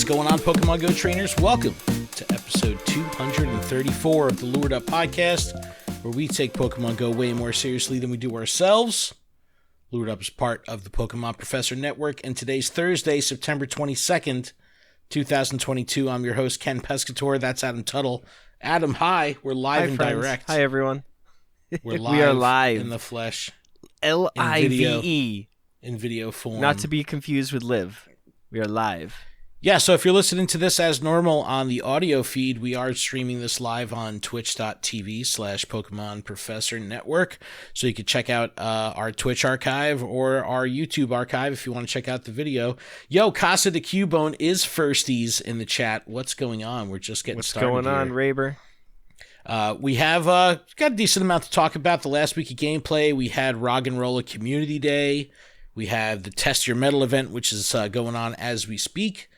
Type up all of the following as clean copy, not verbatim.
going on, Pokemon Go trainers? Welcome to episode 234 of the LURED podcast, where we take Pokemon Go way more seriously than we do ourselves. LURED is part of the Pokemon Professor Network, and today's Thursday, September 22nd, 2022. I'm your host, Ken Pescator. That's Adam Tuttle. Adam, hi. We're live and direct. Hi, everyone. We're live. We are live. In the flesh. L-I-V-E. In video form. Not to be confused with live. We are live. Yeah, so if you're listening to this as normal on the audio feed, we are streaming this live on twitch.tv/Pokemon Professor Network. So you can check out our Twitch archive or our YouTube archive if you want to check out the video. Yo, Casa de Cubone is firsties in the chat. What's going on? We're just getting started. What's going on, Raber? We have got a decent amount to talk about. The last week of gameplay, we had Roggenrola Community Day. We have the Test Your Mettle Event, which is going on as we speak.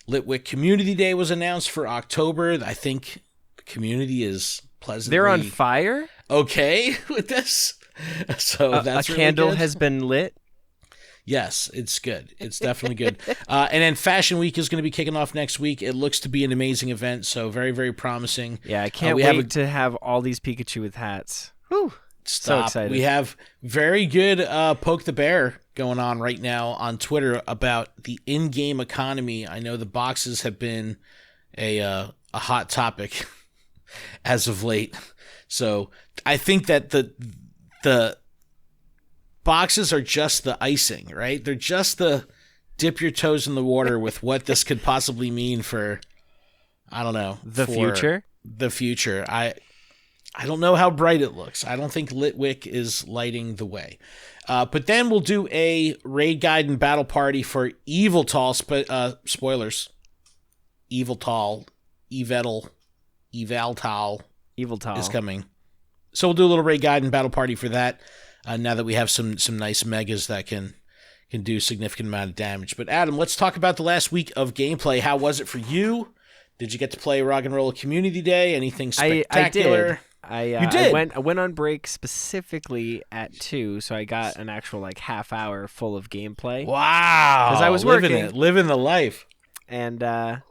Litwick Community Day was announced for October. I think the community is pleasantly... They're on fire? Okay with this. So that's a really candle good. Has been lit? Yes, it's good. It's definitely good. And then Fashion Week is going to be kicking off next week. It looks to be an amazing event, so very, very promising. Yeah, I can't wait to have all these Pikachu with hats. Whew. Stop. So excited. We have very good Poke the Bear going on right now on Twitter about the in-game economy. I know the boxes have been a hot topic as of late. So I think that the boxes are just the icing, right? They're just the dip your toes in the water with what this could possibly mean for, I don't know. The future? The future. I don't know how bright it looks. I don't think Litwick is lighting the way. But then we'll do a raid guide and battle party for Yveltal. Spoilers. Yveltal is coming. So we'll do a little raid guide and battle party for that. Now that we have some nice megas that can do a significant amount of damage. But Adam, let's talk about the last week of gameplay. How was it for you? Did you get to play Roggenrola Community Day? Anything spectacular? I did. I went on break specifically at 2, so I got an actual half hour full of gameplay. Wow! Because I was living the life. And I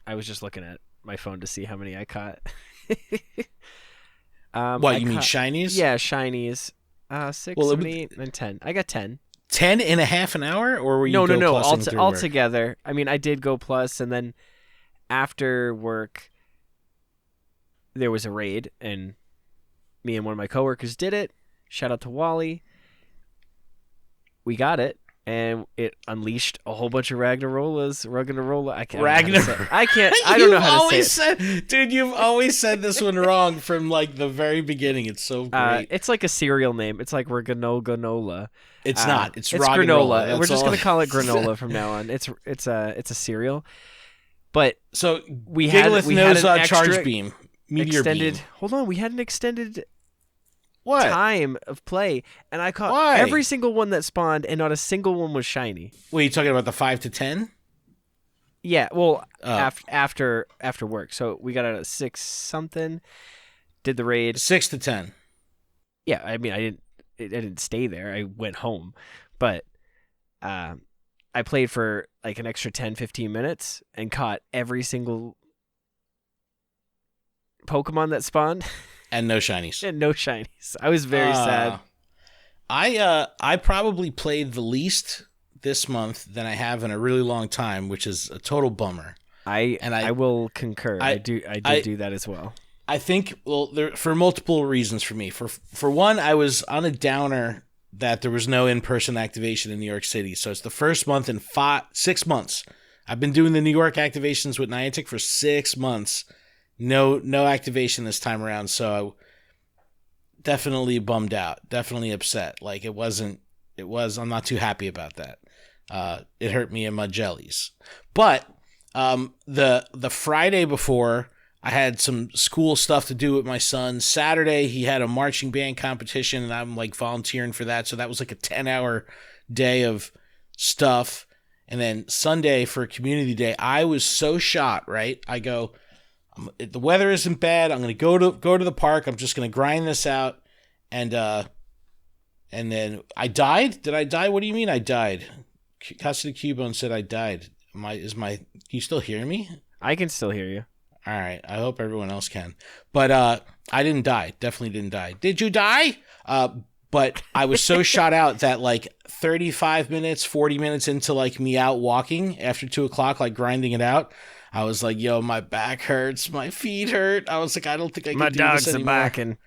was just looking at my phone to see how many I caught. What, you mean shinies? Yeah, shinies. 6, 7, 8, and 10. I got 10. 10 in a half an hour, or were you No. All together. I mean, I did go plus, and then after work, there was a raid, and me and one of my coworkers did it. Shout out to Wally. We got it, and it unleashed a whole bunch of Roggenrola. I don't know how to say it. Dude, you've always said this one wrong from the very beginning. It's so great. It's like a cereal name. It's like Roggenrola. It's not. It's granola. We're just gonna call it granola from now on. It's a cereal. But so we had an extra charge beam. Meteor extended beam. Hold on, we had an extended time of play, and I caught every single one that spawned, and not a single one was shiny. Wait, you talking about the 5 to 10? Yeah, well, after work. So we got out at 6 something. Did the raid 6 to 10. Yeah, I mean, I didn't stay there. I went home, but I played for an extra 10-15 minutes and caught every single Pokemon that spawned. And no shinies. I was very sad. I probably played the least this month than I have in a really long time, which is a total bummer. I will concur. I do that as well. I think for multiple reasons for me. For one, I was on a downer that there was no in-person activation in New York City. So it's the first month in 6 months. I've been doing the New York activations with Niantic for 6 months. No activation this time around, so definitely bummed out, definitely upset. I'm not too happy about that. It hurt me in my jellies. But the Friday before, I had some school stuff to do with my son. Saturday, he had a marching band competition, and I'm volunteering for that. So that was a 10-hour day of stuff. And then Sunday for Community Day, I was so shot, right? I go, the weather isn't bad. I'm going to go to the park. I'm just going to grind this out. And then I died. Did I die? What do you mean I died? Casa de Cubone said I died. Can you still hear me? I can still hear you. All right. I hope everyone else can. But I didn't die. Definitely didn't die. Did you die? But I was so shot out that like 35 minutes, 40 minutes into like me out walking after 2:00, like grinding it out, I was like, yo, my back hurts. My feet hurt. I was like, I don't think I can do this anymore. My dog's a-backing.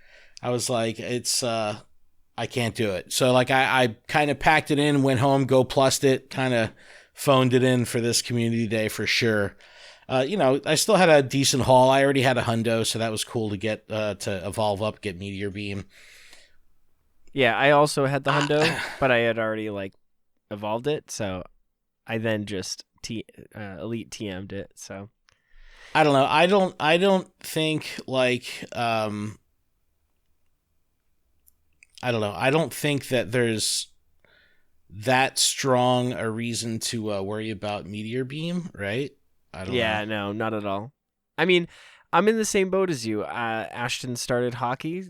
I was like, I can't do it. So like I kind of packed it in, went home, go plussed it, kind of phoned it in for this community day for sure. I still had a decent haul. I already had a hundo, so that was cool to get to evolve up, get Meteor Beam. Yeah, I also had the hundo, but I had already like evolved it, so I then just elite TM'd it. So I don't know. I don't think like I don't know. I don't think that there's that strong a reason to worry about Meteor Beam, right? I don't know. No, not at all. I mean, I'm in the same boat as you. Ashton started hockey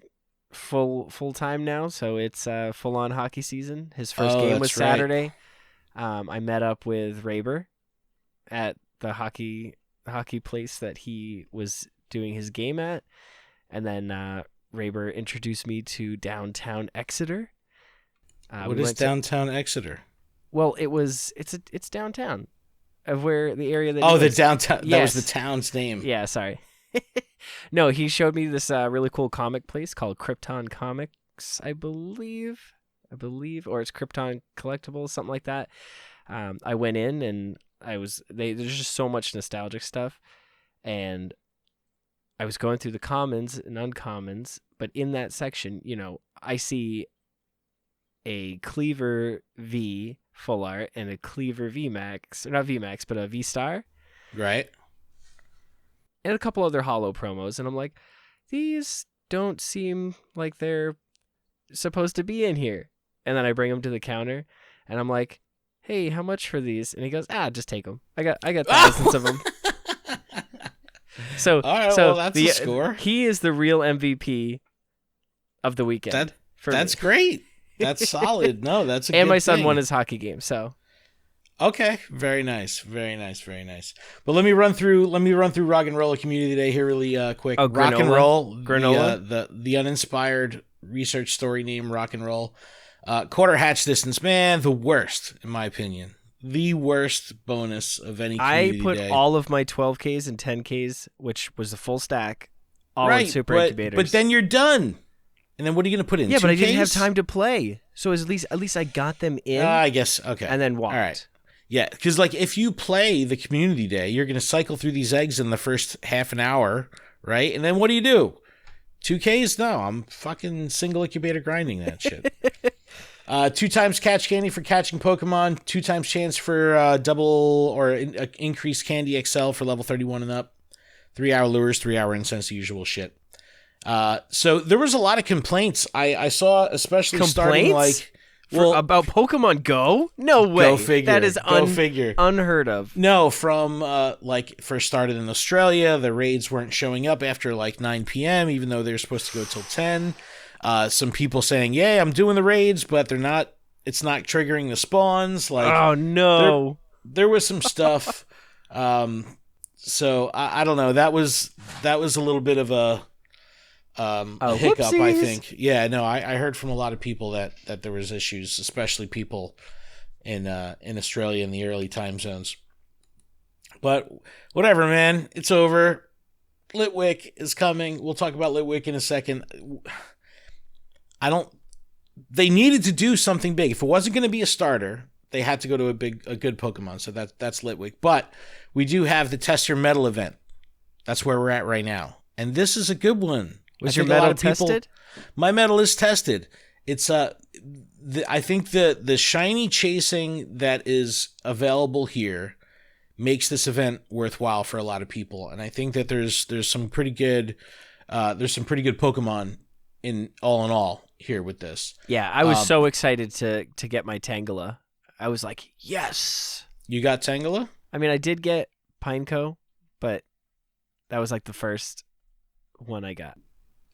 full time now, so it's full on hockey season. His first game was Saturday. Right. I met up with Raber at the hockey place that he was doing his game at, and then Raber introduced me to downtown Exeter. What is downtown Exeter? Well, it's downtown of where the area that. Oh, the downtown. Yes. That was the town's name. Yeah, sorry. No, he showed me this really cool comic place called Krypton Comics, I believe, or it's Krypton Collectibles, something like that. I went in and there's just so much nostalgic stuff, and I was going through the commons and uncommons, but in that section, I see a Cleaver V full art and a Cleaver V Max, not V Max, but a V Star. Right. And a couple other holo promos, and I'm like, these don't seem like they're supposed to be in here. And then I bring them to the counter, and I'm like, hey, how much for these? And he goes, just take them. I got thousands of them. So, all right, well, that's a score. He is the real MVP of the weekend. That's great. That's solid. No, that's a and good my son thing. won his hockey game, so. Okay, very nice, very nice, very nice. But let me run through Roggenrola Community Day here really quick. Oh, Rock and Roll, Granola, the uninspired research story name Rock and Roll. Quarter hatch distance, man, the worst in my opinion. The worst bonus of any community I put day. all of my 12Ks and 10Ks, which was the full stack, all in super incubators. But then you're done. And then what are you going to put in? Yeah, 2Ks? but I didn't have time to play. So at least I got them in. I guess, okay. And then walked. All right. Yeah, because like if you play the community day, you're going to cycle through these eggs in the first half an hour, right? And then what do? 2Ks? No, I'm fucking single incubator grinding that shit. 2 times catch candy for catching Pokemon, 2 times chance for double or increased candy XL for level 31 and up, 3-hour lures, 3-hour incense, the usual shit. So there was a lot of complaints. I saw, especially starting like about Pokemon Go. No way. Go figure. That is unheard of. No, from like first started in Australia, the raids weren't showing up after like 9 p.m. even though they're supposed to go till 10. Some people saying, "Yeah, I'm doing the raids, but they're not. It's not triggering the spawns." Like, oh no, there was some stuff. So I don't know. That was a little bit of a hiccup, whoopsies. I think. Yeah, no, I heard from a lot of people that there was issues, especially people in Australia in the early time zones. But whatever, man, it's over. Litwick is coming. We'll talk about Litwick in a second. They needed to do something big. If it wasn't going to be a starter, they had to go to a good Pokemon. So that's Litwick. But we do have the Test Your Mettle event. That's where we're at right now. And this is a good one. Was your metal tested? My metal is tested. It's I think the shiny chasing that is available here makes this event worthwhile for a lot of people. And I think that there's some pretty good Pokemon in all here with this. Yeah, I was so excited to get my Tangela. I was like, yes. You got Tangela? I mean, I did get Pineco, but that was like the first one I got.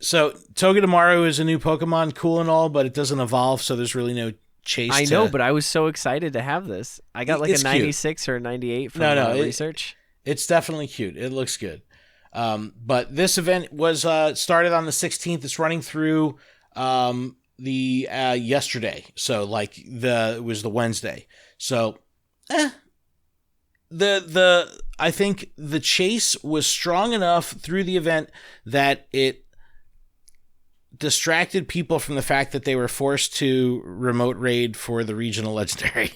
So Togedemaru is a new Pokemon, cool and all, but it doesn't evolve, so there's really no chase. I know, but I was so excited to have this. I got like a 96 cute. Or a 98 from research. It's definitely cute. It looks good. But this event was started on the 16th. It's running through the yesterday. So like it was the Wednesday. So I think the chase was strong enough through the event that it distracted people from the fact that they were forced to remote raid for the regional legendary.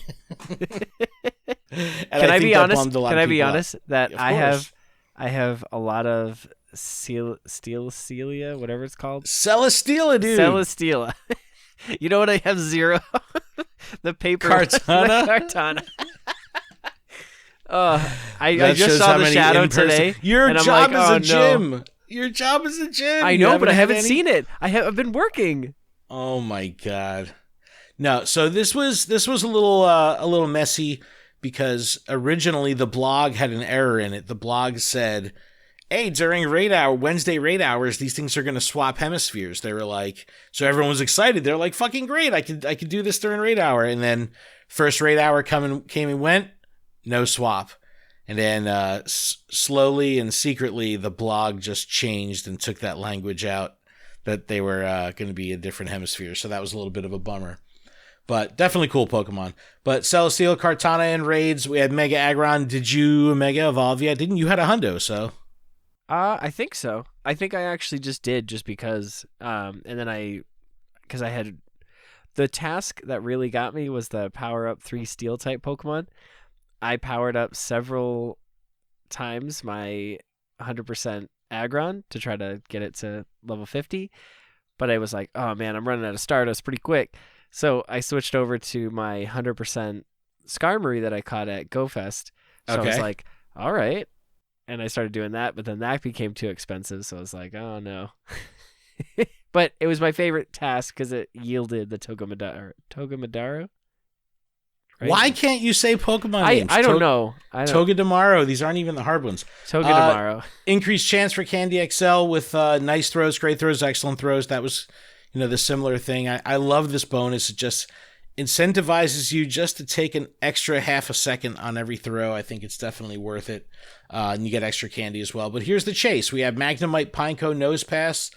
Can I be honest? Can I be honest that I have a lot of Stelia, whatever it's called. Celesteela, dude. Celesteela. You know what? I have 0. The paper Kartana. Kartana. I just saw the shadow today. Your job is a gym. No. Your job is a gym. I know, but I haven't seen it. I've been working. Oh my god. No, so this was a little messy because originally the blog had an error in it. The blog said, "Hey, during Wednesday raid hours, these things are going to swap hemispheres." They were like, so everyone was excited. They're like, "Fucking great! I could do this during raid hour." And then first raid hour came and went, no swap. And then slowly and secretly, the blog just changed and took that language out that they were going to be a different hemisphere. So that was a little bit of a bummer. But definitely cool Pokemon. But Celesteela, Kartana, and raids. We had Mega Aggron. Did you Mega Evolve yet? Didn't you? Had a hundo, so. I think so. I think I actually just did just because. And then because I had. The task that really got me was the power up 3 steel type Pokemon. I powered up several times my 100% Aggron to try to get it to level 50. But I was like, oh man, I'm running out of Stardust pretty quick. So I switched over to my 100% Skarmory that I caught at GoFest. So I was like, all right. And I started doing that, but then that became too expensive. So I was like, oh no. But it was my favorite task because it yielded the Togedemaru. Right? Why can't you say Pokemon names? I don't know. Togedemaru. These aren't even the hard ones. Togedemaru. Increased chance for Candy XL with nice throws, great throws, excellent throws. That was, the similar thing. I love this bonus. It just incentivizes you just to take an extra half a second on every throw. I think it's definitely worth it. And you get extra candy as well. But here's the chase. We have Magnemite, Pineco, Nosepass,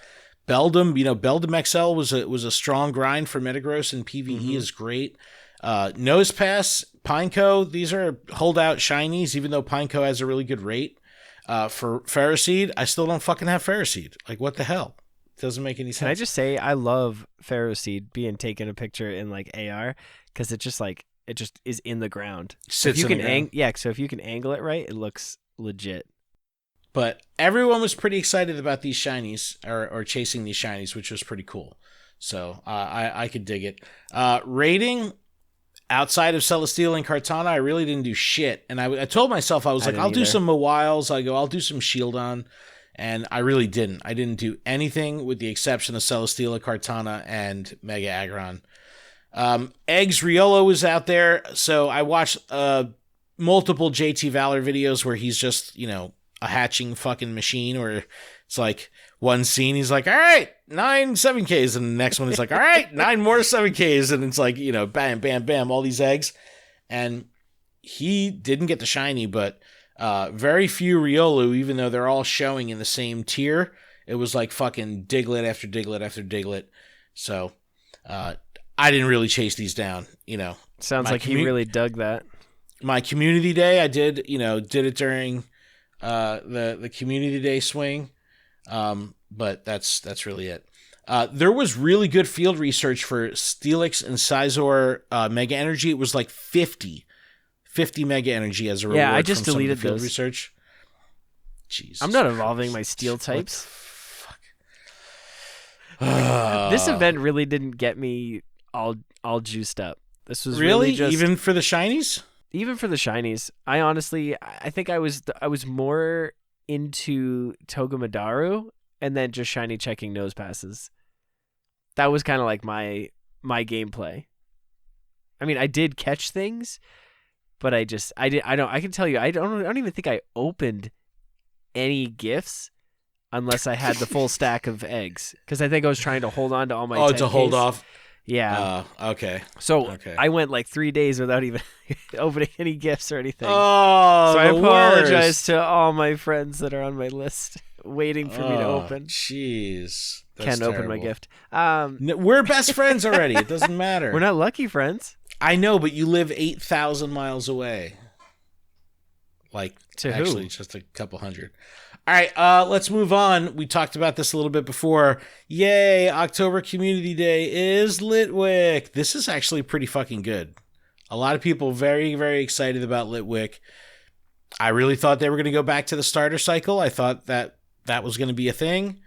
Beldum. Beldum XL was a strong grind for Metagross, and PvE is great. Nosepass, Pineco, these are holdout shinies, even though Pineco has a really good rate. For Ferroseed, I still don't fucking have Ferroseed. Like, what the hell? It doesn't make any sense. Can I just say, I love Ferroseed being taken a picture in, like, AR, because it just is in the ground. Sits in the ground. So if you can angle it right, it looks legit. But everyone was pretty excited about these shinies, or chasing these shinies, which was pretty cool. So I could dig it. Rating... Outside of Celesteela and Kartana, I really didn't do shit. And I told myself, I was like, I'll do some Mawiles. I'll do some Shieldon. And I really didn't. I didn't do anything with the exception of Celesteela, Kartana, and Mega Aggron. Eggs Riolo was out there. So I watched multiple JT Valor videos where he's just, a hatching fucking machine, where it's like one scene, he's like, all right, 9 7Ks. And the next one is like, all right, 9 more 7Ks. And it's like, bam, bam, bam, all these eggs. And he didn't get the shiny, but very few Riolu, even though they're all showing in the same tier. It was like fucking Diglett after Diglett after Diglett. So I didn't really chase these down, Sounds like he really dug that. My community day, I did it during the community day swing. But that's really it. There was really good field research for Steelix and Scizor Mega Energy. It was like 50 Mega Energy as a reward. Yeah, I just deleted field those. Research. Jesus. I'm not evolving my steel types. Fuck. This event really didn't get me all juiced up. This was really just, even for the shinies. Even for the shinies, I think I was more into Togedemaru and then just shiny checking nose passes. That was kind of like my gameplay. I mean, I did catch things, but I can tell you, I don't even think I opened any gifts unless I had the full stack of eggs, because I think I was trying to hold on to all my 10Ks. To hold off. Yeah. Okay. So Okay. I went like 3 days without even opening any gifts or anything. Oh, so I the apologize worst. to all my friends that are on my list waiting for me to open. Jeez. Can't open my gift. We're best friends already. It doesn't matter. We're not lucky friends. I know, but you live 8,000 miles away. Like, to actually, who? just a couple hundred. All right, let's move on. We talked about this a little bit before. Yay, October Community Day is Litwick. This is actually pretty fucking good. A lot of people very, very excited about Litwick. I really thought they were going to go back to the starter cycle. I thought that was going to be a thing.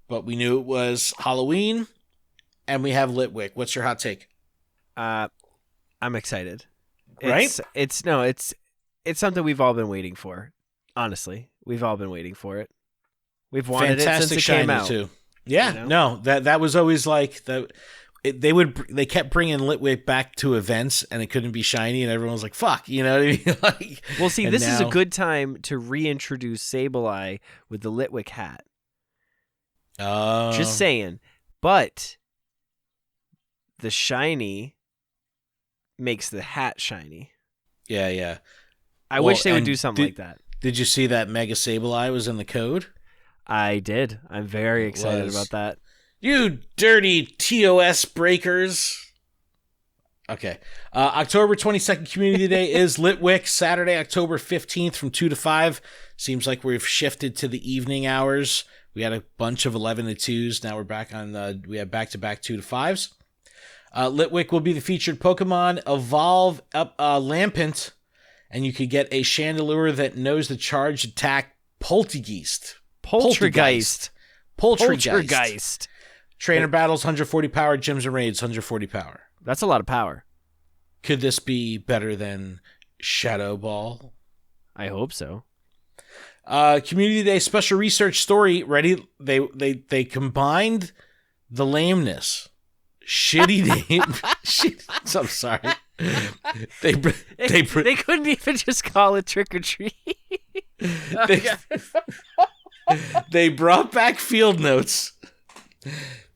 But we knew it was Halloween, and we have Litwick. What's your hot take? I'm excited. Right? It's something we've all been waiting for. Honestly, we've all been waiting for it. We've wanted Fantastic it since it came shiny out. too. Yeah, you know? No, that was always like they kept bringing Litwick back to events, and it couldn't be shiny, and everyone was like, "Fuck," you know what I mean? Like, well, see, this is a good time to reintroduce Sableye with the Litwick hat. Just saying, but the shiny makes the hat shiny. Yeah. I wish they would do something like that. Did you see that Mega Sableye was in the code? I did. I'm very excited about that. You dirty TOS breakers. Okay. October 22nd Community Day is Litwick. Saturday, October 15th from 2 to 5. Seems like we've shifted to the evening hours. We had a bunch of 11 to 2s. Now we're back on, we have back-to-back 2 to 5s. Litwick will be the featured Pokemon. Evolve up Lampent, and you could get a Chandelure that knows the charged attack Poltergeist. Trainer battles, 140 power. Gyms and raids, 140 power. That's a lot of power. Could this be better than Shadow Ball? I hope so. Community Day special research story. Ready? They combined the lameness. Shitty name. I'm sorry. They couldn't even just call it Trick or Treat. They brought back field notes.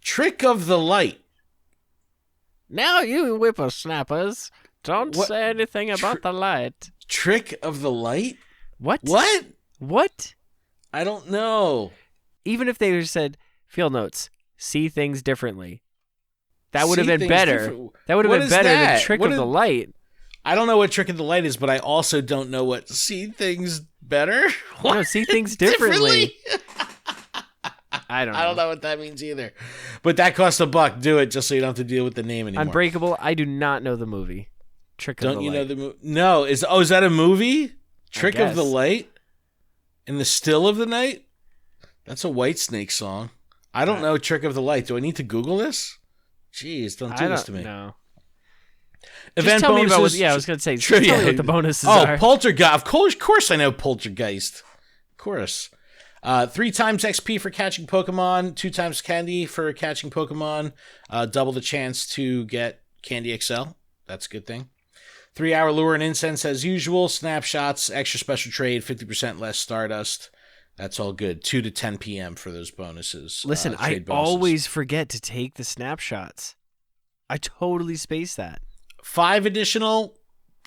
Trick of the Light. Now you whippersnappers, don't say anything about the light. Trick of the Light? What? What? I don't know. Even if they said field notes, see things differently. That would have been better. That would have been better than Trick of the Light. I don't know what Trick of the Light is, but I also don't know what see things better. No, see things differently. I don't know what that means either. But that costs $1. Do it just so you don't have to deal with the name anymore. Unbreakable. I do not know the movie. Trick of the Light. Don't you know the movie? No. Is that a movie? Trick of the Light? In the Still of the Night? That's a Whitesnake song. I don't know Trick of the Light. Do I need to Google this? Jeez, don't do this to me. No. Event tell bonuses. Me about I was going to say, tell me what the bonuses are. Poltergeist. Of course I know Poltergeist. Of course. 3 times XP for catching Pokemon, 2 times candy for catching Pokemon, double the chance to get Candy XL. That's a good thing. 3-hour lure and incense as usual, snapshots, extra special trade, 50% less Stardust. That's all good. 2 to 10 p.m. for those bonuses. Listen, I always forget to take the snapshots. I totally space that. 5 additional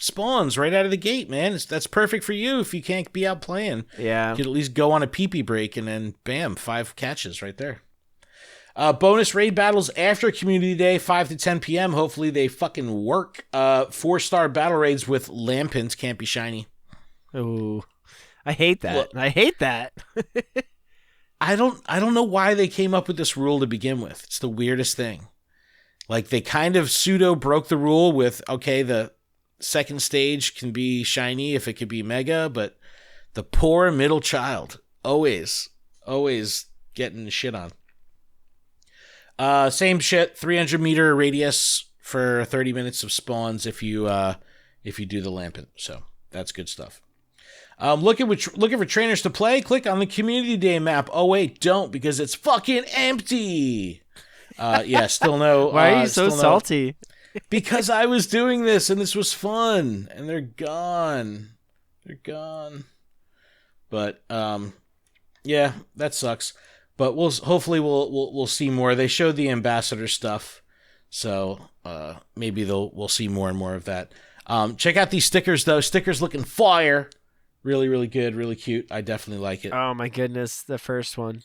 spawns right out of the gate, man. That's perfect for you if you can't be out playing. Yeah. You could at least go on a pee-pee break and then, bam, 5 catches right there. Bonus raid battles after Community Day, 5 to 10 p.m. Hopefully they fucking work. 4-star battle raids with Lampent can't be shiny. Ooh. I hate that. I hate that. I don't know why they came up with this rule to begin with. It's the weirdest thing. Like, they kind of pseudo broke the rule with, okay, the second stage can be shiny if it could be mega, but the poor middle child always getting shit on. Same shit, 300-meter radius for 30 minutes of spawns if you do the Lampent. So that's good stuff. Looking for trainers to play? Click on the Community Day map. Oh wait, don't, because it's fucking empty. Still no. Why are you so salty? Because I was doing this and this was fun, and they're gone. But yeah, that sucks. But hopefully we'll see more. They showed the ambassador stuff, So maybe we'll see more and more of that. Check out these stickers, though. Stickers looking fire. Really, really good. Really cute. I definitely like it. Oh, my goodness. The first one.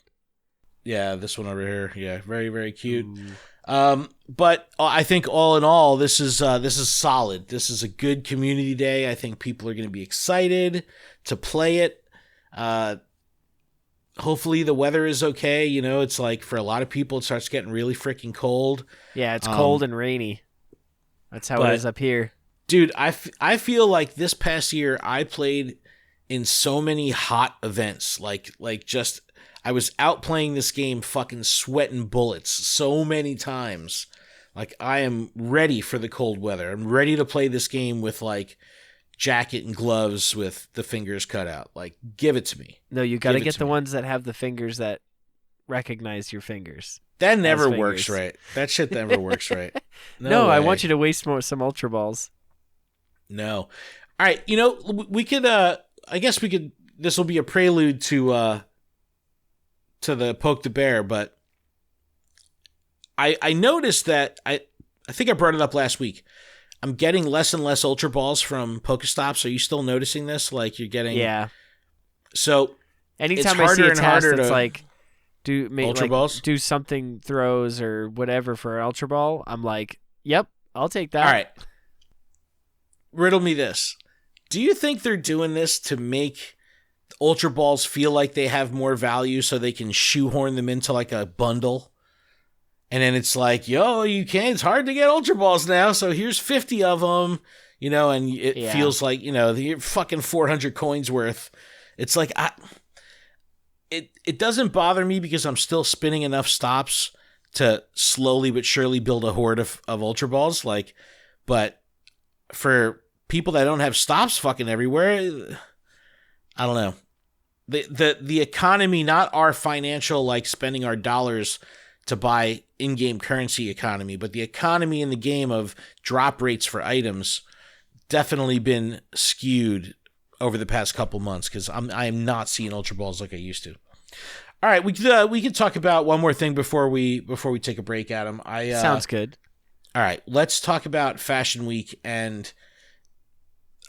Yeah, this one over here. Yeah, very, very cute. Ooh. But I think all in all, this is solid. This is a good community day. I think people are going to be excited to play it. Hopefully the weather is okay. You know, it's like for a lot of people, it starts getting really freaking cold. Yeah, it's cold and rainy. That's how it is up here. Dude, I feel like this past year I played in so many hot events. Like just I was out playing this game fucking sweating bullets so many times. Like I am ready for the cold weather. I'm ready to play this game with like jacket and gloves with the fingers cut out. Like give it to me. No, you got to get the ones that have the fingers that recognize your fingers. That never works right. That shit never works right. No, I want you to waste some Ultra Balls. No. All right, you know, we could I guess we could this will be a prelude to the Poke the Bear, but I noticed that I think I brought it up last week. I'm getting less and less Ultra Balls from Pokestops. Are you still noticing this? Like you're getting So anytime I see a test that's like Ultra Balls? Do something throws or whatever for an Ultra Ball, I'm like, yep, I'll take that. All right. Riddle me this. Do you think they're doing this to make Ultra Balls feel like they have more value so they can shoehorn them into like a bundle? And then it's like, yo, it's hard to get Ultra Balls now, so here's 50 of them, you know, and it feels like, you know, the fucking 400 coins worth. It's like, it doesn't bother me because I'm still spinning enough stops to slowly but surely build a horde of Ultra Balls, like, but for people that don't have stops fucking everywhere, I don't know. The economy, not our financial, like spending our dollars to buy in-game currency economy, but the economy in the game of drop rates for items definitely been skewed over the past couple months because I am not seeing Ultra Balls like I used to. All right, we could talk about one more thing before we take a break, Adam. Sounds good. All right, let's talk about Fashion Week, and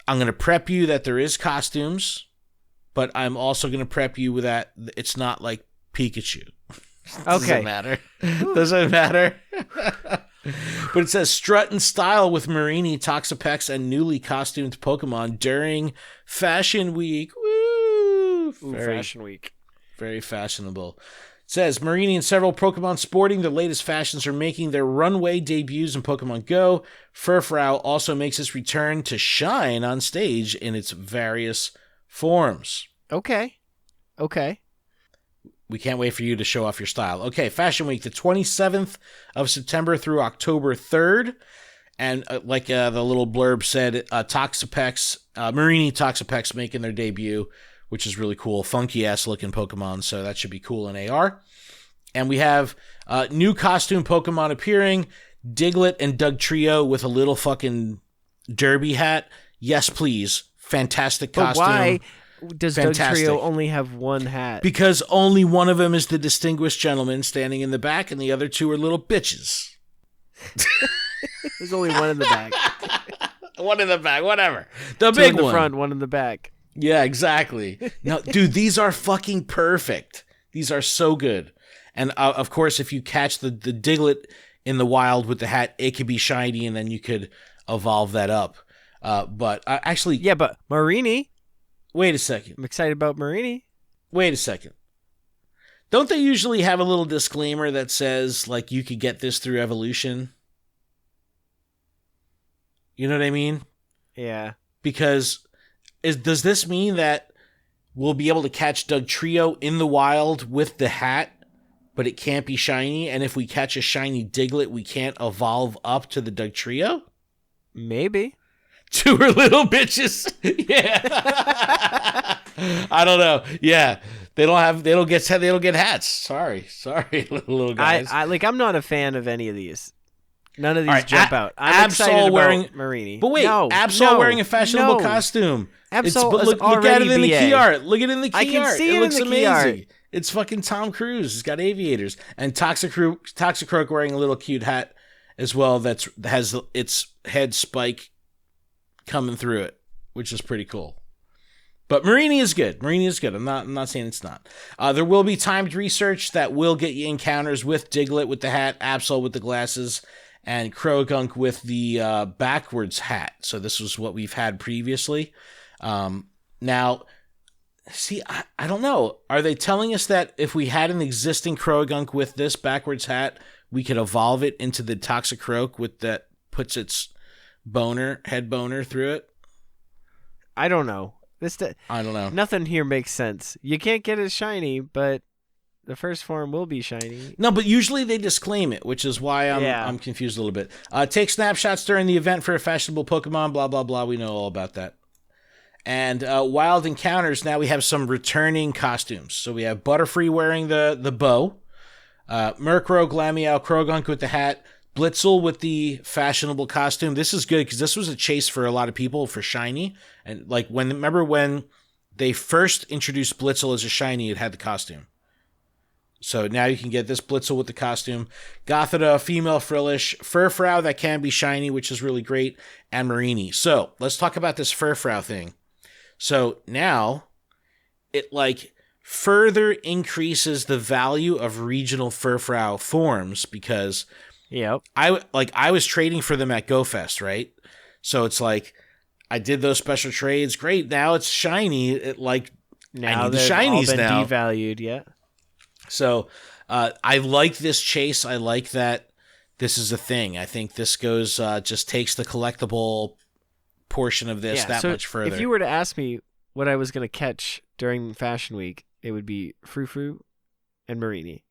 I'm going to prep you that there is costumes, but I'm also going to prep you with that it's not like Pikachu. Okay. Doesn't matter. But it says strut in style with Marini, Toxapex, and newly costumed Pokemon during Fashion Week. Woo! Fashion Week. Very fashionable. It says Marini and several Pokemon sporting the latest fashions are making their runway debuts in Pokemon Go. Furfrou also makes its return to shine on stage in its various forms. Okay. We can't wait for you to show off your style. Okay, Fashion Week, the 27th of September through October 3rd. And like the little blurb said, Toxapex, Marini Toxapex making their debut, which is really cool. Funky-ass looking Pokemon, so that should be cool in AR. And we have new costume Pokemon appearing, Diglett and Dugtrio with a little fucking derby hat. Yes, please. Fantastic costume. But why does Dugtrio only have one hat? Because only one of them is the distinguished gentleman standing in the back, and the other two are little bitches. There's only one in the back. One in the back, whatever. The Two big in the one. front, one in the back. Yeah, exactly. No, dude, these are fucking perfect. These are so good. And of course, if you catch the Diglett in the wild with the hat, it could be shiny, and then you could evolve that up. But actually... Yeah, but Marini... Wait a second. I'm excited about Marini. Wait a second. Don't they usually have a little disclaimer that says, like, you could get this through evolution? You know what I mean? Yeah. Because does this mean that we'll be able to catch Dugtrio in the wild with the hat, but it can't be shiny? And if we catch a shiny Diglett, we can't evolve up to the Dugtrio? Maybe. Two are little bitches. Yeah. I don't know. Yeah. They don't get hats. Sorry, little guys. I'm not a fan of any of these. None of these jump out. I'm excited Absol about Marini. But wait, Absol wearing a fashionable costume. Absol is look at it in the BA. key art. Look at it in the key art. I can see it looks in the key amazing. art. It's fucking Tom Cruise. He's got aviators. And Toxicroak wearing a little cute hat as well that has its head spike coming through it, which is pretty cool. But Marini is good. Marini is good. I'm not saying it's not. There will be timed research that will get you encounters with Diglett with the hat, Absol with the glasses, and Krogunk with the backwards hat. So this was what we've had previously. Now, see, I don't know. Are they telling us that if we had an existing Krogunk with this backwards hat, we could evolve it into the Toxicroak with that puts its head boner through it? I don't know. I don't know. Nothing here makes sense. You can't get it shiny, but the first form will be shiny. No, but usually they disclaim it, which is why I'm confused a little bit. Take snapshots during the event for a fashionable Pokemon, blah, blah, blah. We know all about that. And Wild Encounters, now we have some returning costumes. So we have Butterfree wearing the bow, Murkrow, Glameow, Krogunk with the hat, Blitzel with the fashionable costume. This is good because this was a chase for a lot of people for shiny. And like remember when they first introduced Blitzel as a shiny, it had the costume. So now you can get this Blitzel with the costume. Gothita, female Frillish, Furfrou that can be shiny, which is really great, and Marini. So let's talk about this Furfrou thing. So now it like further increases the value of regional Furfrou forms because I was trading for them at GoFest, right? So it's like I did those special trades. Great, now it's shiny. It like now I need the they've shinies all been now. Devalued, yeah. So I like this chase. I like that this is a thing. I think this goes just takes the collectible portion of this much further. If you were to ask me what I was going to catch during Fashion Week, it would be Frou and Marini.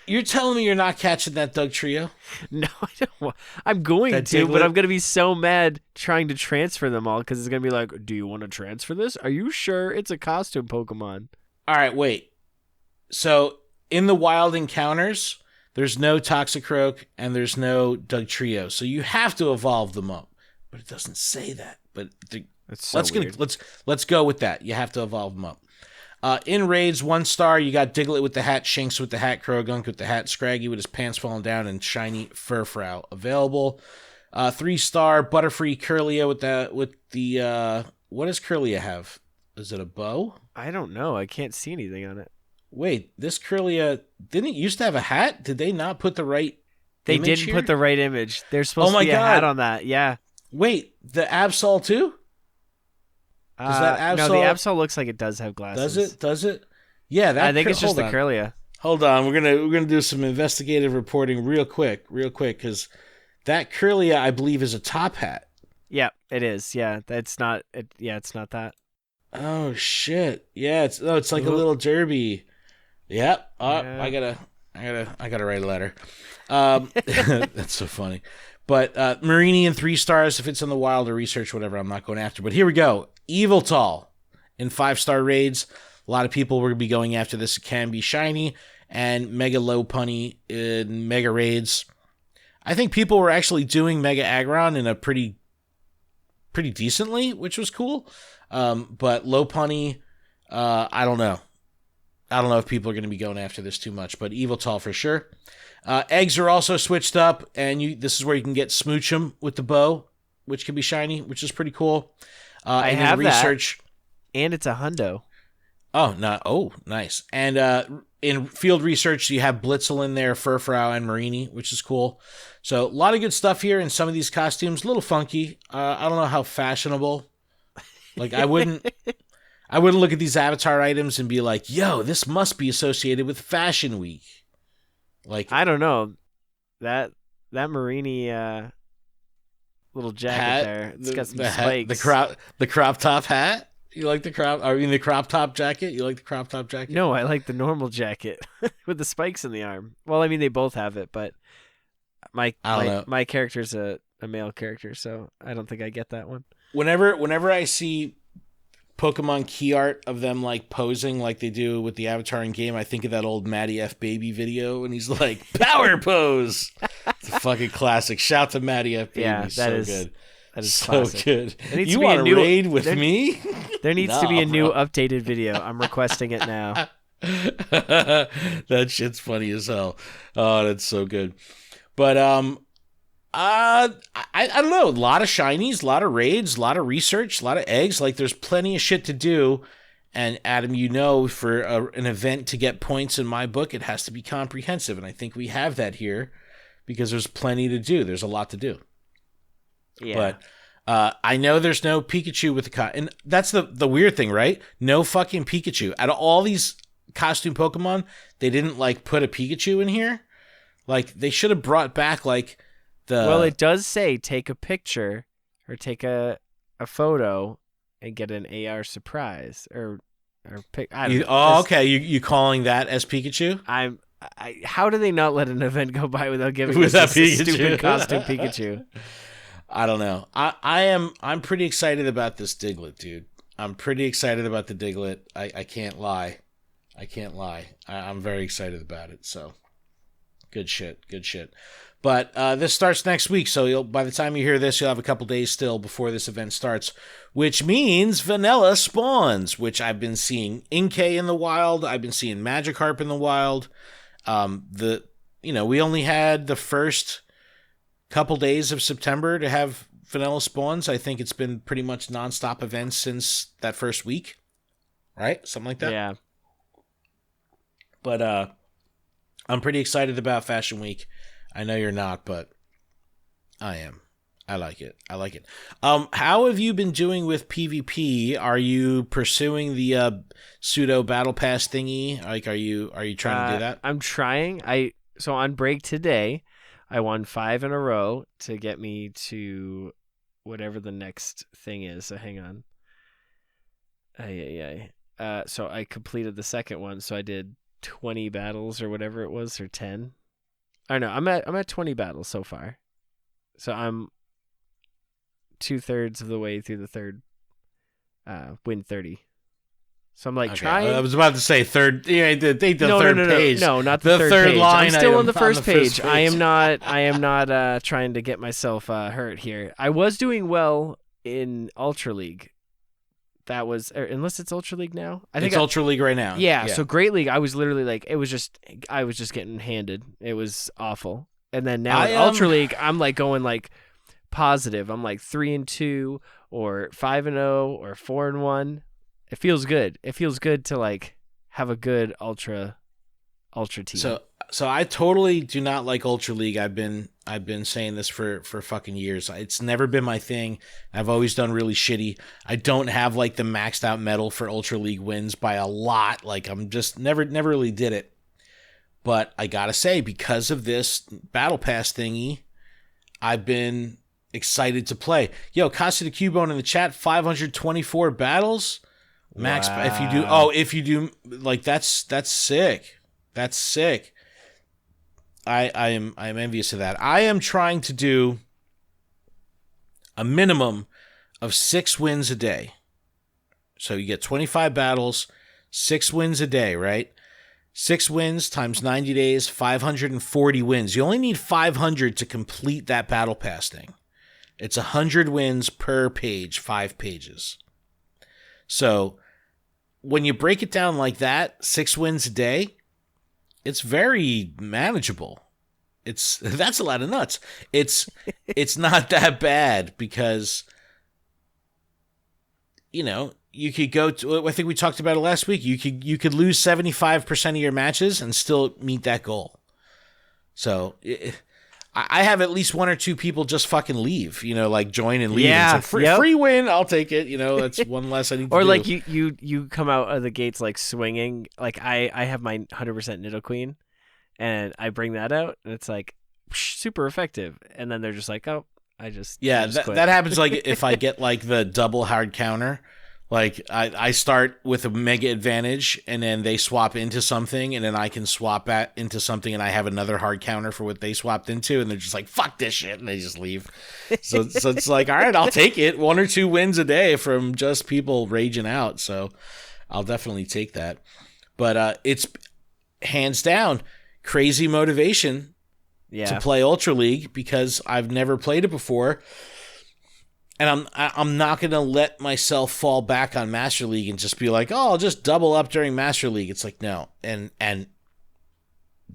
You're telling me you're not catching that Doug Trio? No, I don't. I'm going to, but I'm going to be so mad trying to transfer them all because it's going to be like, do you want to transfer this? Are you sure it's a costume Pokemon? All right, wait. So in the Wild Encounters, there's no Toxicroak and there's no Doug Trio, so you have to evolve them up. But it doesn't say that. But let's go with that. You have to evolve them up. In raids, 1 star, you got Diglett with the hat, Shinx with the hat, Krogunk with the hat, Scraggy with his pants falling down, and shiny Furfrou available. 3 star, Butterfree, Curlia with the what does Curlia have? Is it a bow? I don't know. I can't see anything on it. Wait, this Curlia didn't it used to have a hat? Did they not put the right? They didn't here? Put the right image. There's supposed to be a hat on that. Yeah. Wait, the Absol too? Does that Absol? No, the Absol looks like it does have glasses. Does it? Yeah, I think it's just the Curlia. Hold on, we're gonna do some investigative reporting real quick, because that Curlia, I believe, is a top hat. Yeah, it is. Yeah, it's not. It's not that. Oh shit! Yeah, it's like a little derby. Yep. Yeah. I gotta write a letter. That's so funny. But Marini in 3 stars, if it's in the wild or research, whatever, I'm not going after. But here we go. Yveltal in 5-star raids. A lot of people will be going after this. It can be shiny. And Mega Lopunny in Mega Raids. I think people were actually doing Mega Aggron in a pretty decently, which was cool. But Lopunny, I don't know. I don't know if people are going to be going after this too much, but Yveltal for sure. Eggs are also switched up, and this is where you can get Smoochum with the bow, which can be shiny, which is pretty cool. I have research, that. And it's a hundo. Oh, no! Oh, nice. And in field research, you have Blitzel in there, Furfrou, and Marini, which is cool. So a lot of good stuff here. And some of these costumes, a little funky. I don't know how fashionable. Like I wouldn't look at these avatar items and be like, "Yo, this must be associated with Fashion Week." Like I don't know that Marini little jacket there. It's got some spikes. The crop top hat. You like the crop top jacket? You like the crop top jacket? No, I like the normal jacket with the spikes in the arm. Well, I mean they both have it, but my character's a male character, so I don't think I get that one. Whenever I see Pokemon key art of them like posing like they do with the avatar in game, I think of that old Matty F Baby video and he's like power pose. It's a fucking classic. Shout to Matty F Baby. Yeah, good. That is so classic. Good. You want to raid with me? There needs to be a new updated video. I'm requesting it now. That shit's funny as hell. Oh, that's so good. But I don't know. A lot of shinies, a lot of raids, a lot of research, a lot of eggs. Like, there's plenty of shit to do. And Adam, for an event to get points in my book, it has to be comprehensive, and I think we have that here because there's plenty to do. There's a lot to do. Yeah. But I know there's no Pikachu with the and that's the weird thing, right? No fucking Pikachu. Out of all these costume Pokemon, they didn't like put a Pikachu in here. Like, they should have brought back like the. Well, it does say take a picture or take a photo and get an AR surprise or pick. I don't know. Okay. You calling that as Pikachu? How do they not let an event go by without giving With us that a Pikachu. stupid costume Pikachu? I don't know. I'm pretty excited about this Diglett, dude. I'm pretty excited about the Diglett. I can't lie. I'm very excited about it. So good shit. But this starts next week, so by the time you hear this, you'll have a couple days still before this event starts, which means vanilla spawns, which I've been seeing Inkay in the wild. I've been seeing Magikarp in the wild. We only had the first couple days of September to have vanilla spawns. I think it's been pretty much nonstop events since that first week, right? Something like that. Yeah. But I'm pretty excited about Fashion Week. I know you're not, but I am. I like it. How have you been doing with PvP? Are you pursuing the pseudo battle pass thingy? Like, are you trying to do that? I'm trying. So on break today, I won 5 in a row to get me to whatever the next thing is. So hang on. So I completed the second one. So I did 20 battles or whatever it was, or 10. I don't know. I'm at 20 battles so far. So I'm 2/3 of the way through the third win 30. So I'm like trying. I was about to say third. Yeah, the third page. No, not the third page. line. I'm still on the first page. page. I am not trying to get myself hurt here. I was doing well in Ultra League. That was, unless it's Ultra League now. I think it's Ultra League right now. Yeah. So Great League, I was literally like, I was just getting handed. It was awful. And then now in Ultra League, I'm like going like positive. I'm like 3-2 or 5-0 or 4-1. It feels good. It feels good to like have a good ultra team. So I totally do not like Ultra League. I've been saying this for fucking years. It's never been my thing. I've always done really shitty. I don't have like the maxed out medal for Ultra League wins by a lot. Like, I'm just never really did it. But I gotta say, because of this battle pass thingy, I've been excited to play. Yo, Casa de Cubone in the chat, 524 battles. Max, wow. if you do, like, that's sick. That's sick. I am envious of that. I am trying to do a minimum of 6 wins a day. So you get 25 battles, 6 wins a day, right? 6 wins times 90 days, 540 wins. You only need 500 to complete that battle pass thing. It's 100 wins per page, 5 pages. So when you break it down like that, 6 wins a day, it's very manageable. That's a lot of nuts. It's not that bad because, you could go to, I think we talked about it last week. You could lose 75% of your matches and still meet that goal. So I have at least 1 or 2 people just fucking leave, like join and leave. Yeah. And say, free win. I'll take it. That's one less I need to do. Or like you come out of the gates like swinging. Like I have my 100% Nidoqueen and I bring that out and it's like super effective. And then they're just like, oh, I just quit. That happens like if I get like the double hard counter. Like, I start with a mega advantage, and then they swap into something, and then I can swap into something, and I have another hard counter for what they swapped into, and they're just like, fuck this shit, and they just leave. So it's like, all right, I'll take it. 1 or 2 wins a day from just people raging out, so I'll definitely take that. But it's hands down crazy motivation to play Ultra League because I've never played it before. And I'm not going to let myself fall back on Master League and just be like, oh, I'll just double up during Master League. It's like, no. And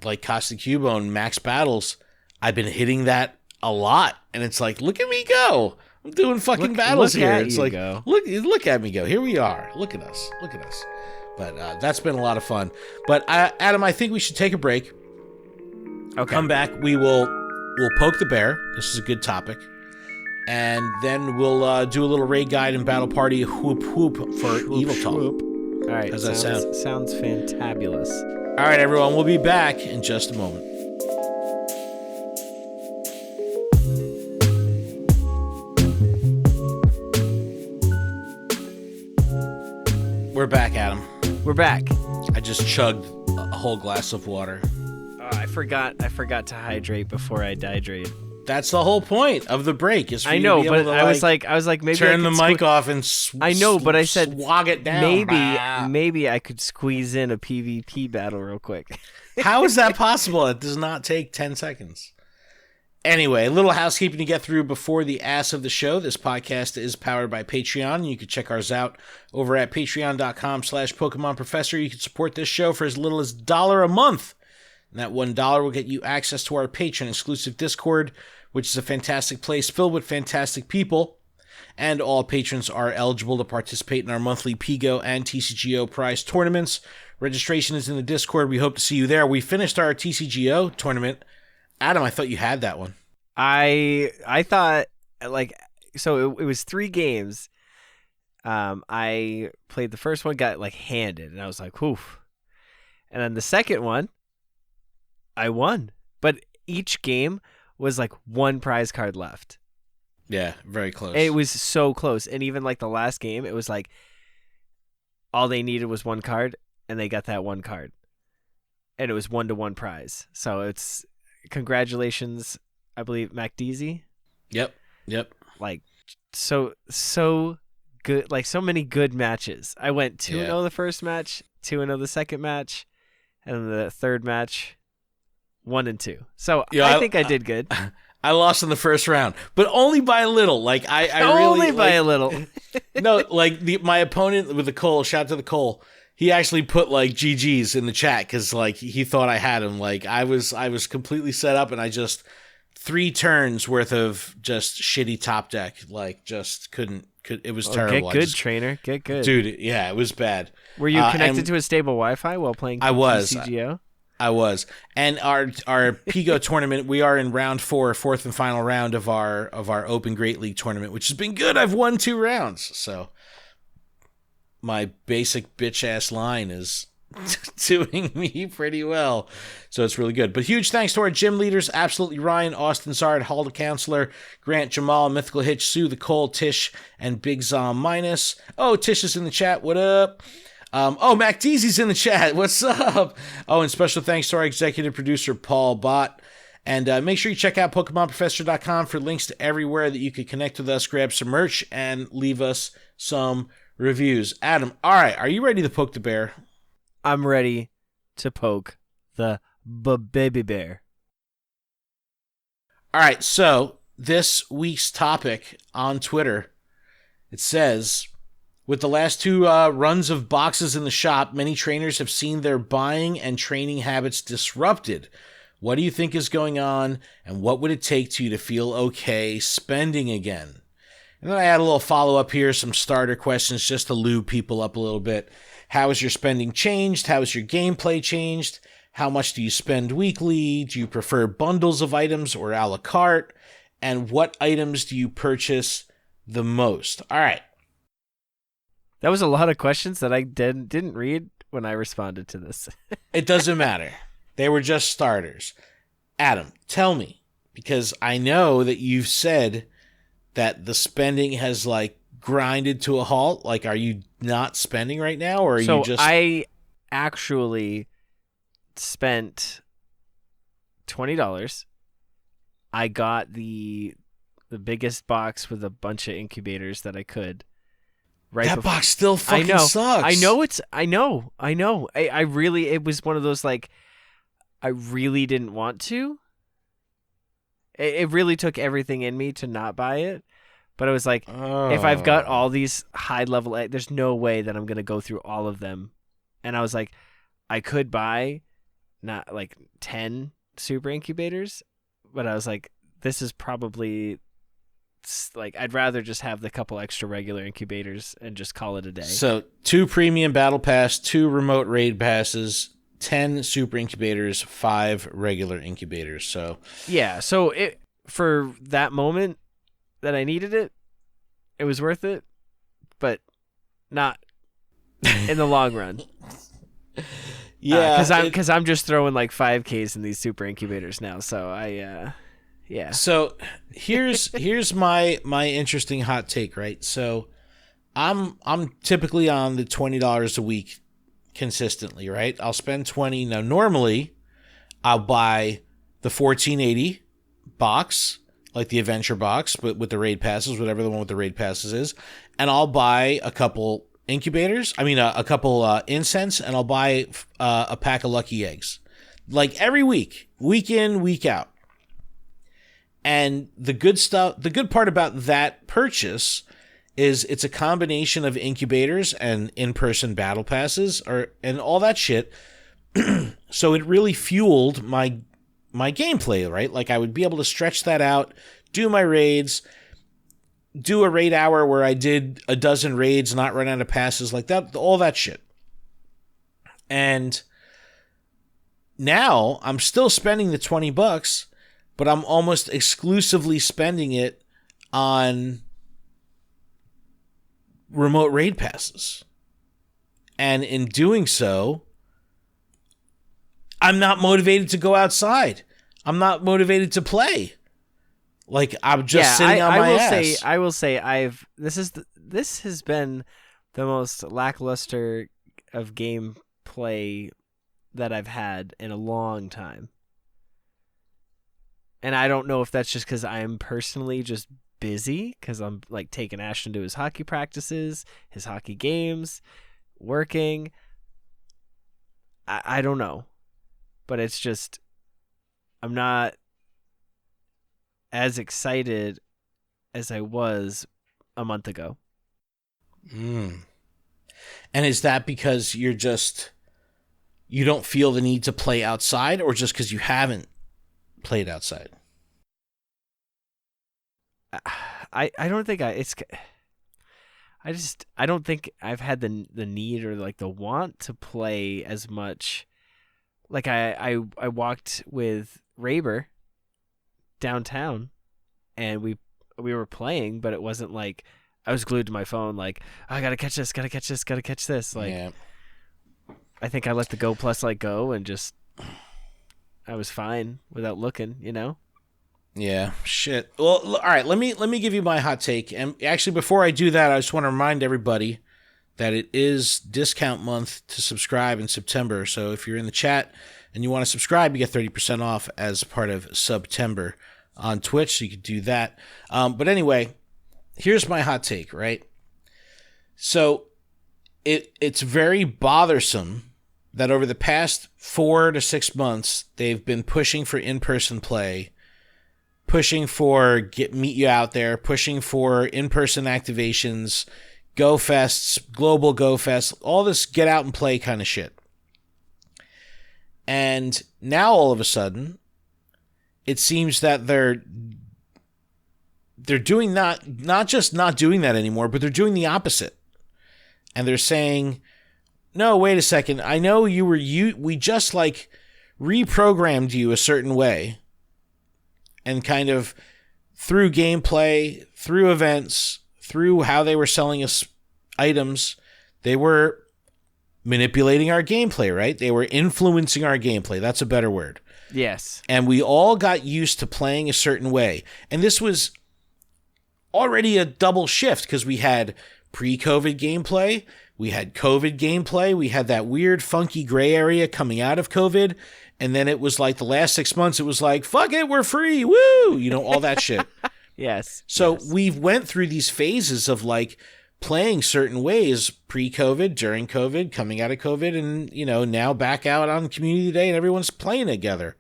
like Costa Cubone, Max Battles, I've been hitting that a lot. And it's like, look at me go. I'm doing fucking battles here. It's like, look at me go. Here we are. Look at us. Look at us. But that's been a lot of fun. But Adam, I think we should take a break. Okay. Come back. We'll poke the bear. This is a good topic. And then we'll do a little raid guide and battle party whoop whoop for Yveltal. All right. How's that sound? Sounds fantabulous. All right, everyone. We'll be back in just a moment. We're back, Adam. We're back. I just chugged a whole glass of water. I forgot to hydrate before I dehydrate. That's the whole point of the break. Is for I you know, to be but able to, I was like, maybe turn I the mic off and I know, but I said swag it down. Maybe I could squeeze in a PvP battle real quick. How is that possible? It does not take 10 seconds. Anyway, a little housekeeping to get through before the ass of the show. This podcast is powered by Patreon. You can check ours out over at patreon.com/Pokemon Professor. You can support this show for as little as $1 a month. And that $1 will get you access to our Patreon exclusive Discord, which is a fantastic place filled with fantastic people. And all patrons are eligible to participate in our monthly PGO and TCGO prize tournaments. Registration is in the Discord. We hope to see you there. We finished our TCGO tournament. Adam, I thought you had that one. I thought, so it was 3 games. I played the first one, got handed, and I was like, whew. And then the second one, I won. But each game was one prize card left. Yeah, very close. It was so close. And even the last game, it was all they needed was one card, and they got that one card. And it was 1-to-1 prize. So it's congratulations, I believe, MacDeasy. Yep. So good, so many good matches. I went 2-0 the first match, 2-0 the second match, and then the third match, 1-2. So I think I did good. I lost in the first round, but only by a little. I only really by a little. No, my opponent with the Cole, shout out to the Cole. He actually put GGs in the chat because he thought I had him. I was completely set up, and I just 3 turns worth of just shitty top deck. Just couldn't. It was terrible. Get good, trainer. Get good, dude. Yeah, it was bad. Were you connected to a stable Wi-Fi while playing? I was. TCGO? I was. And our Pigo tournament, we are in round 4, fourth and final round of our Open Great League tournament, which has been good. I've won 2 rounds, so my basic bitch-ass line is doing me pretty well. So it's really good. But huge thanks to our gym leaders, Absolutely Ryan, Austin Zard, Halda Counselor, Grant Jamal, Mythical Hitch, Sue the Cole, Tish, and Big Zom Minus. Oh, Tish is in the chat. What up? Mac Deezy's in the chat. What's up? Oh, and special thanks to our executive producer, Paul Bott. And make sure you check out PokemonProfessor.com for links to everywhere that you can connect with us, grab some merch, and leave us some reviews. Adam, all right, are you ready to poke the bear? I'm ready to poke the baby bear. All right, so this week's topic on Twitter, it says, with the last 2 runs of boxes in the shop, many trainers have seen their buying and training habits disrupted. What do you think is going on, and what would it take to you to feel okay spending again? And then I add a little follow-up here, some starter questions just to lube people up a little bit. How has your spending changed? How has your gameplay changed? How much do you spend weekly? Do you prefer bundles of items or a la carte? And what items do you purchase the most? All right. That was a lot of questions that I didn't read when I responded to this. It doesn't matter. They were just starters. Adam, tell me, because I know that you've said that the spending has grinded to a halt. Are you not spending right now, or are you just... I actually spent $20. I got the biggest box with a bunch of incubators that I could. Right that box still fucking sucks. I know. I really, it was one of those I really didn't want to. It really took everything in me to not buy it, But it was like, if I've got all these high level, there's no way that I'm going to go through all of them. And I was like, I could buy not like 10 super incubators, but I was like, this is probably like, I'd rather just have the couple extra regular incubators and just call it a day. So 2 premium battle pass, 2 remote raid passes, 10 super incubators, 5 regular incubators. So yeah, so for that moment that I needed it, it was worth it, but not in the long run. Yeah, because I'm just throwing like 5Ks in these super incubators now. So yeah. So here's my interesting hot take, right? So I'm typically on the $20 a week consistently, right? I'll spend 20. Now normally I'll buy the 1480 box, like the adventure box, but with the raid passes, whatever the one with the raid passes is, and I'll buy a couple incubators. I mean, a couple incense, and I'll buy a pack of lucky eggs, like every week, week in, week out. And the good part about that purchase is it's a combination of incubators and in-person battle passes and all that shit. So it really fueled my gameplay, right? Like I would be able to stretch that out, do my raids, do a raid hour where I did a dozen raids, not run out of passes, like that, all that shit. And now I'm still spending the $20, but I'm almost exclusively spending it on remote raid passes. And in doing so, I'm not motivated to go outside. I'm not motivated to play. Like I'm just sitting on my ass. I will say this has been the most lackluster of gameplay that I've had in a long time. And I don't know if that's just because I'm personally just busy, because I'm like taking Ashton to his hockey practices, his hockey games, working. I don't know. But it's just, I'm not as excited as I was a month ago. And is that because you don't feel the need to play outside, or just because you haven't played outside? I don't think I don't think I've had the need or like the want to play as much. Like I walked with Raber downtown and we were playing, but it wasn't like I was glued to my phone like, oh, I gotta catch this. Like yeah. I think I let the Go Plus like go and just I was fine without looking, you know? Yeah, shit. Well, all right, let me give you my hot take. And actually, before I do that, I just want to remind everybody that it is discount month to subscribe in September. So if you're in the chat and you want to subscribe, you get 30% off as part of September on Twitch. So you could do that. But anyway, here's my hot take, right? So it's very bothersome that over the past 4 to 6 months, they've been pushing for in-person play, pushing for meet you out there, pushing for in-person activations, Go Fests, global Go Fests, all this get out and play kind of shit. And now all of a sudden, it seems that they're doing not just not doing that anymore, but they're doing the opposite. And they're saying, no, wait a second. I know we just like reprogrammed you a certain way. And kind of through gameplay, through events, through how they were selling us items, they were manipulating our gameplay, right? They were influencing our gameplay. That's a better word. Yes. And we all got used to playing a certain way. And this was already a double shift because we had pre-COVID gameplay, we had COVID gameplay, we had that weird funky gray area coming out of COVID. And then it was like the last 6 months, it was like, fuck it, we're free, woo! You know, all that shit. Yes. So we've went through these phases of like playing certain ways pre-COVID, during COVID, coming out of COVID, and, you know, now back out on Community Day and everyone's playing together.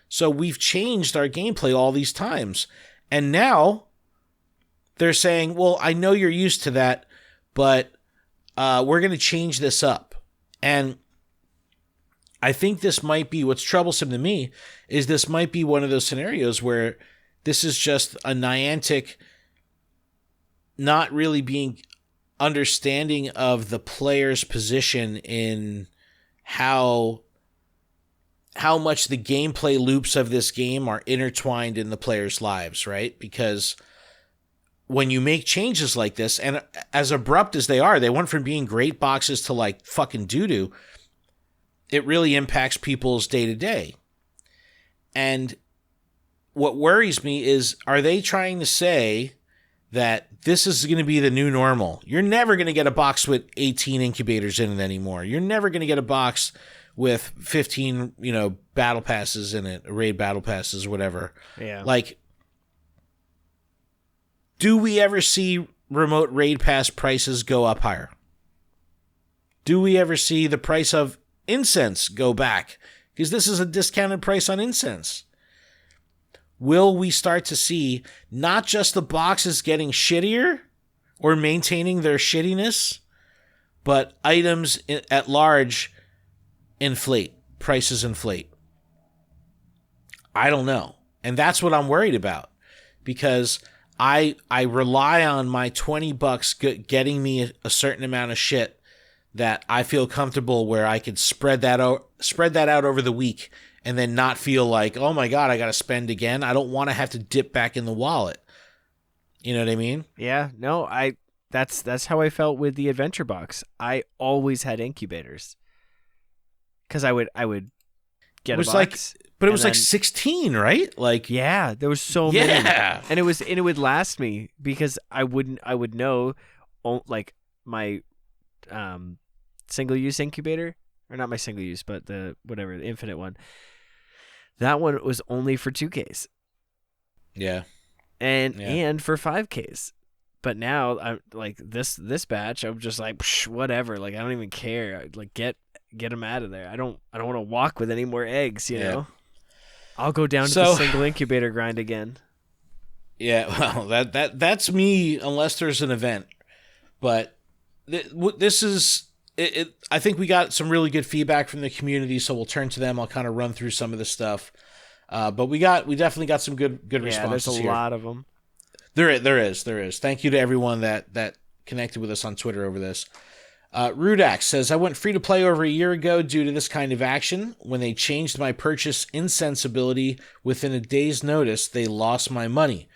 So we've changed our gameplay all these times. And now they're saying, well, I know you're used to that, but we're going to change this up. And I think this might be what's troublesome to me is this might be one of those scenarios where this is just a Niantic not really being understanding of the player's position in how much the gameplay loops of this game are intertwined in the players' lives, right? Because when you make changes like this, and as abrupt as they are, they went from being great boxes to like fucking doo-doo, it really impacts people's day-to-day. And what worries me is, are they trying to say that this is going to be the new normal? You're never going to get a box with 18 incubators in it anymore. You're never going to get a box with 15, battle passes in it, raid battle passes, whatever. Yeah. Like, do we ever see remote raid pass prices go up higher? Do we ever see the price of incense go back? Because this is a discounted price on incense. Will we start to see not just the boxes getting shittier or maintaining their shittiness, but items at large inflate, prices inflate? I don't know. And that's what I'm worried about, because I rely on my $20 getting me a certain amount of shit that I feel comfortable where I could spread that out over the week and then not feel like, oh my God, I got to spend again. I don't want to have to dip back in the wallet. You know what I mean? Yeah, no, that's how I felt with the adventure box. I always had incubators because I would get a box. But it was like 16, right? Like, yeah, there was so many, and it would last me because I would know, like, my single use incubator, or not my single use, but the infinite one. That one was only for 2Ks. Yeah. And for 5Ks. But now I'm like this batch, I'm just like, whatever. Like, I don't even care. Like, get them out of there. I don't want to walk with any more eggs. You know. I'll go down to the single incubator grind again. Yeah, well, that's me unless there's an event. But this is it. I think we got some really good feedback from the community, so we'll turn to them. I'll kind of run through some of the stuff. But we definitely got some good responses there's a here. lot of them. There is. Thank you to everyone that connected with us on Twitter over this. Rudax says, I went free to play over a year ago due to this kind of action. When they changed my purchase insensibility within a day's notice, they lost my money.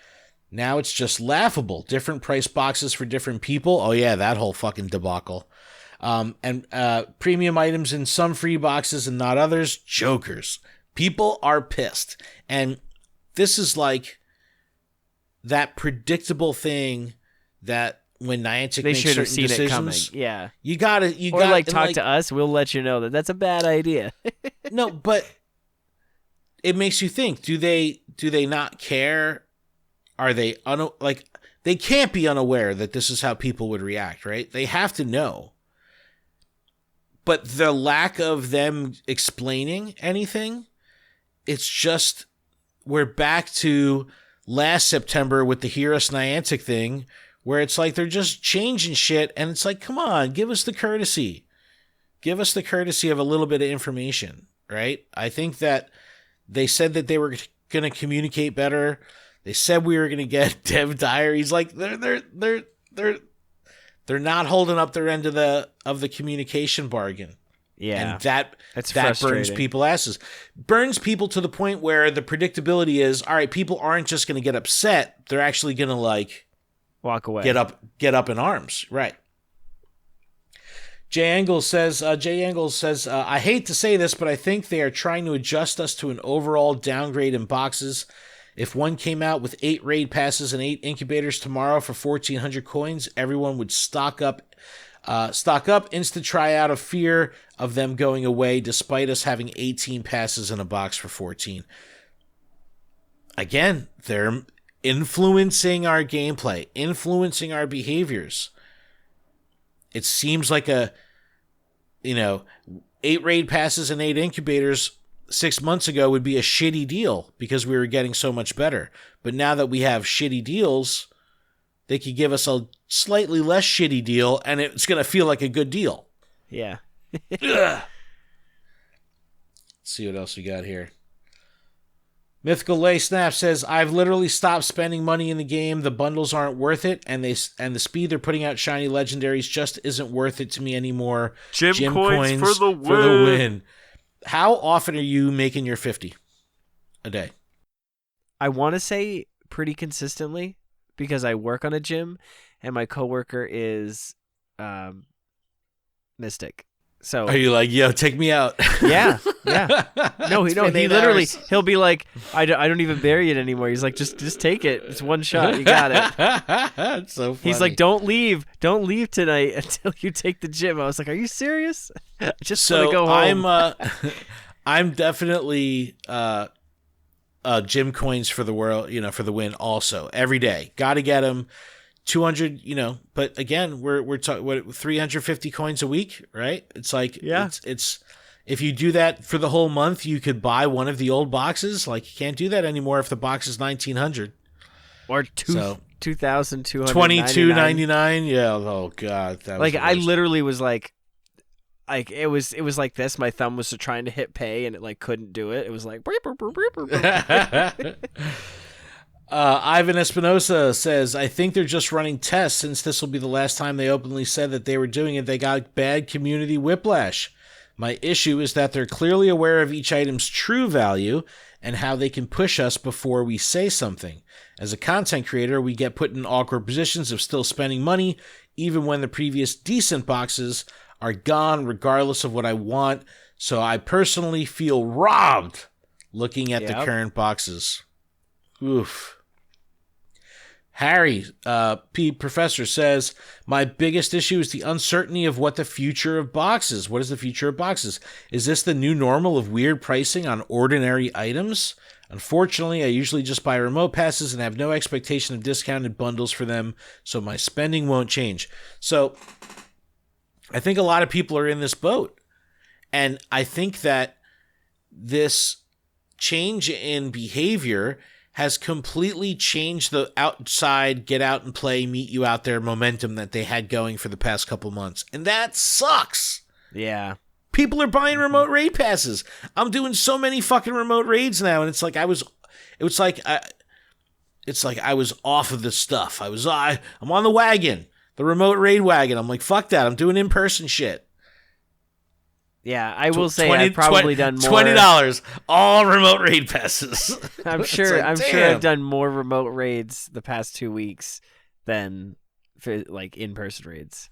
Now it's just laughable. Different price boxes for different people. Oh yeah, that whole fucking debacle. And premium items in some free boxes and not others. Jokers. People are pissed. And this is like that predictable thing that when Niantic they makes should have certain seen decisions, it coming. Yeah. You gotta talk to us. We'll let you know that that's a bad idea. No, but it makes you think, do they not care? Are they they can't be unaware that this is how people would react, right? They have to know. But the lack of them explaining anything, it's just, we're back to last September with the Hear Us Niantic thing, where it's like they're just changing shit, and it's like, come on, give us the courtesy. Give us the courtesy of a little bit of information, right? I think that they said that they were going to communicate better. They said we were going to get dev diaries. Like, they're not holding up their end of the communication bargain. Yeah, and that burns people asses. Burns people to the point where the predictability is, all right, people aren't just going to get upset. They're actually going to like walk away. Get up in arms. Right. Jay Engels says, I hate to say this, but I think they are trying to adjust us to an overall downgrade in boxes. If one came out with 8 raid passes and 8 incubators tomorrow for 1,400 coins, everyone would stock up insta try out of fear of them going away, despite us having 18 passes in a box for 14. Again, they're influencing our gameplay, influencing our behaviors. It seems like 8 raid passes and 8 incubators 6 months ago would be a shitty deal because we were getting so much better. But now that we have shitty deals, they could give us a slightly less shitty deal, and it's going to feel like a good deal. Yeah. Let's see what else we got here. Mythical Lay Snap says, I've literally stopped spending money in the game. The bundles aren't worth it, and the speed they're putting out shiny legendaries just isn't worth it to me anymore. Gym coins for the win. How often are you making your 50 a day? I want to say pretty consistently because I work on a gym, and my coworker is Mystic. So are you like, yo, take me out? Yeah. No, he literally he'll be like, I don't even bury it anymore. He's like, just take it. It's one shot. You got it. That's so funny. He's like, don't leave tonight until you take the gym. I was like, are you serious? I just want to go home. I'm definitely gym coins for the world, for the win. Also, every day, got to get them. 200, but again, we're talking 350 coins a week, right? It's like, it's if you do that for the whole month, you could buy one of the old boxes. Like, you can't do that anymore if the box is 1900 or 2299. 22.99. Yeah. Oh God. That was like, I literally was like it was like this. My thumb was trying to hit pay and it like couldn't do it. It was like. Ivan Espinosa says, I think they're just running tests since this will be the last time they openly said that they were doing it. They got bad community whiplash. My issue is that they're clearly aware of each item's true value and how they can push us before we say something. As a content creator, we get put in awkward positions of still spending money, even when the previous decent boxes are gone, regardless of what I want. So I personally feel robbed looking at the current boxes. Oof. Harry, P. Professor says, my biggest issue is the uncertainty of what the future of boxes. What is the future of boxes? Is this the new normal of weird pricing on ordinary items? Unfortunately, I usually just buy remote passes and have no expectation of discounted bundles for them, so my spending won't change. So, I think a lot of people are in this boat. And I think that this change in behavior has completely changed the outside, get out and play, meet you out there momentum that they had going for the past couple months. And that sucks. Yeah. People are buying remote raid passes. I'm doing so many fucking remote raids now. And it's like I was off of the stuff. I'm on the wagon, the remote raid wagon. I'm like, fuck that. I'm doing in-person shit. Yeah, I will say I've probably done more. $20, all remote raid passes. I'm sure I've done more remote raids the past 2 weeks than like in-person raids.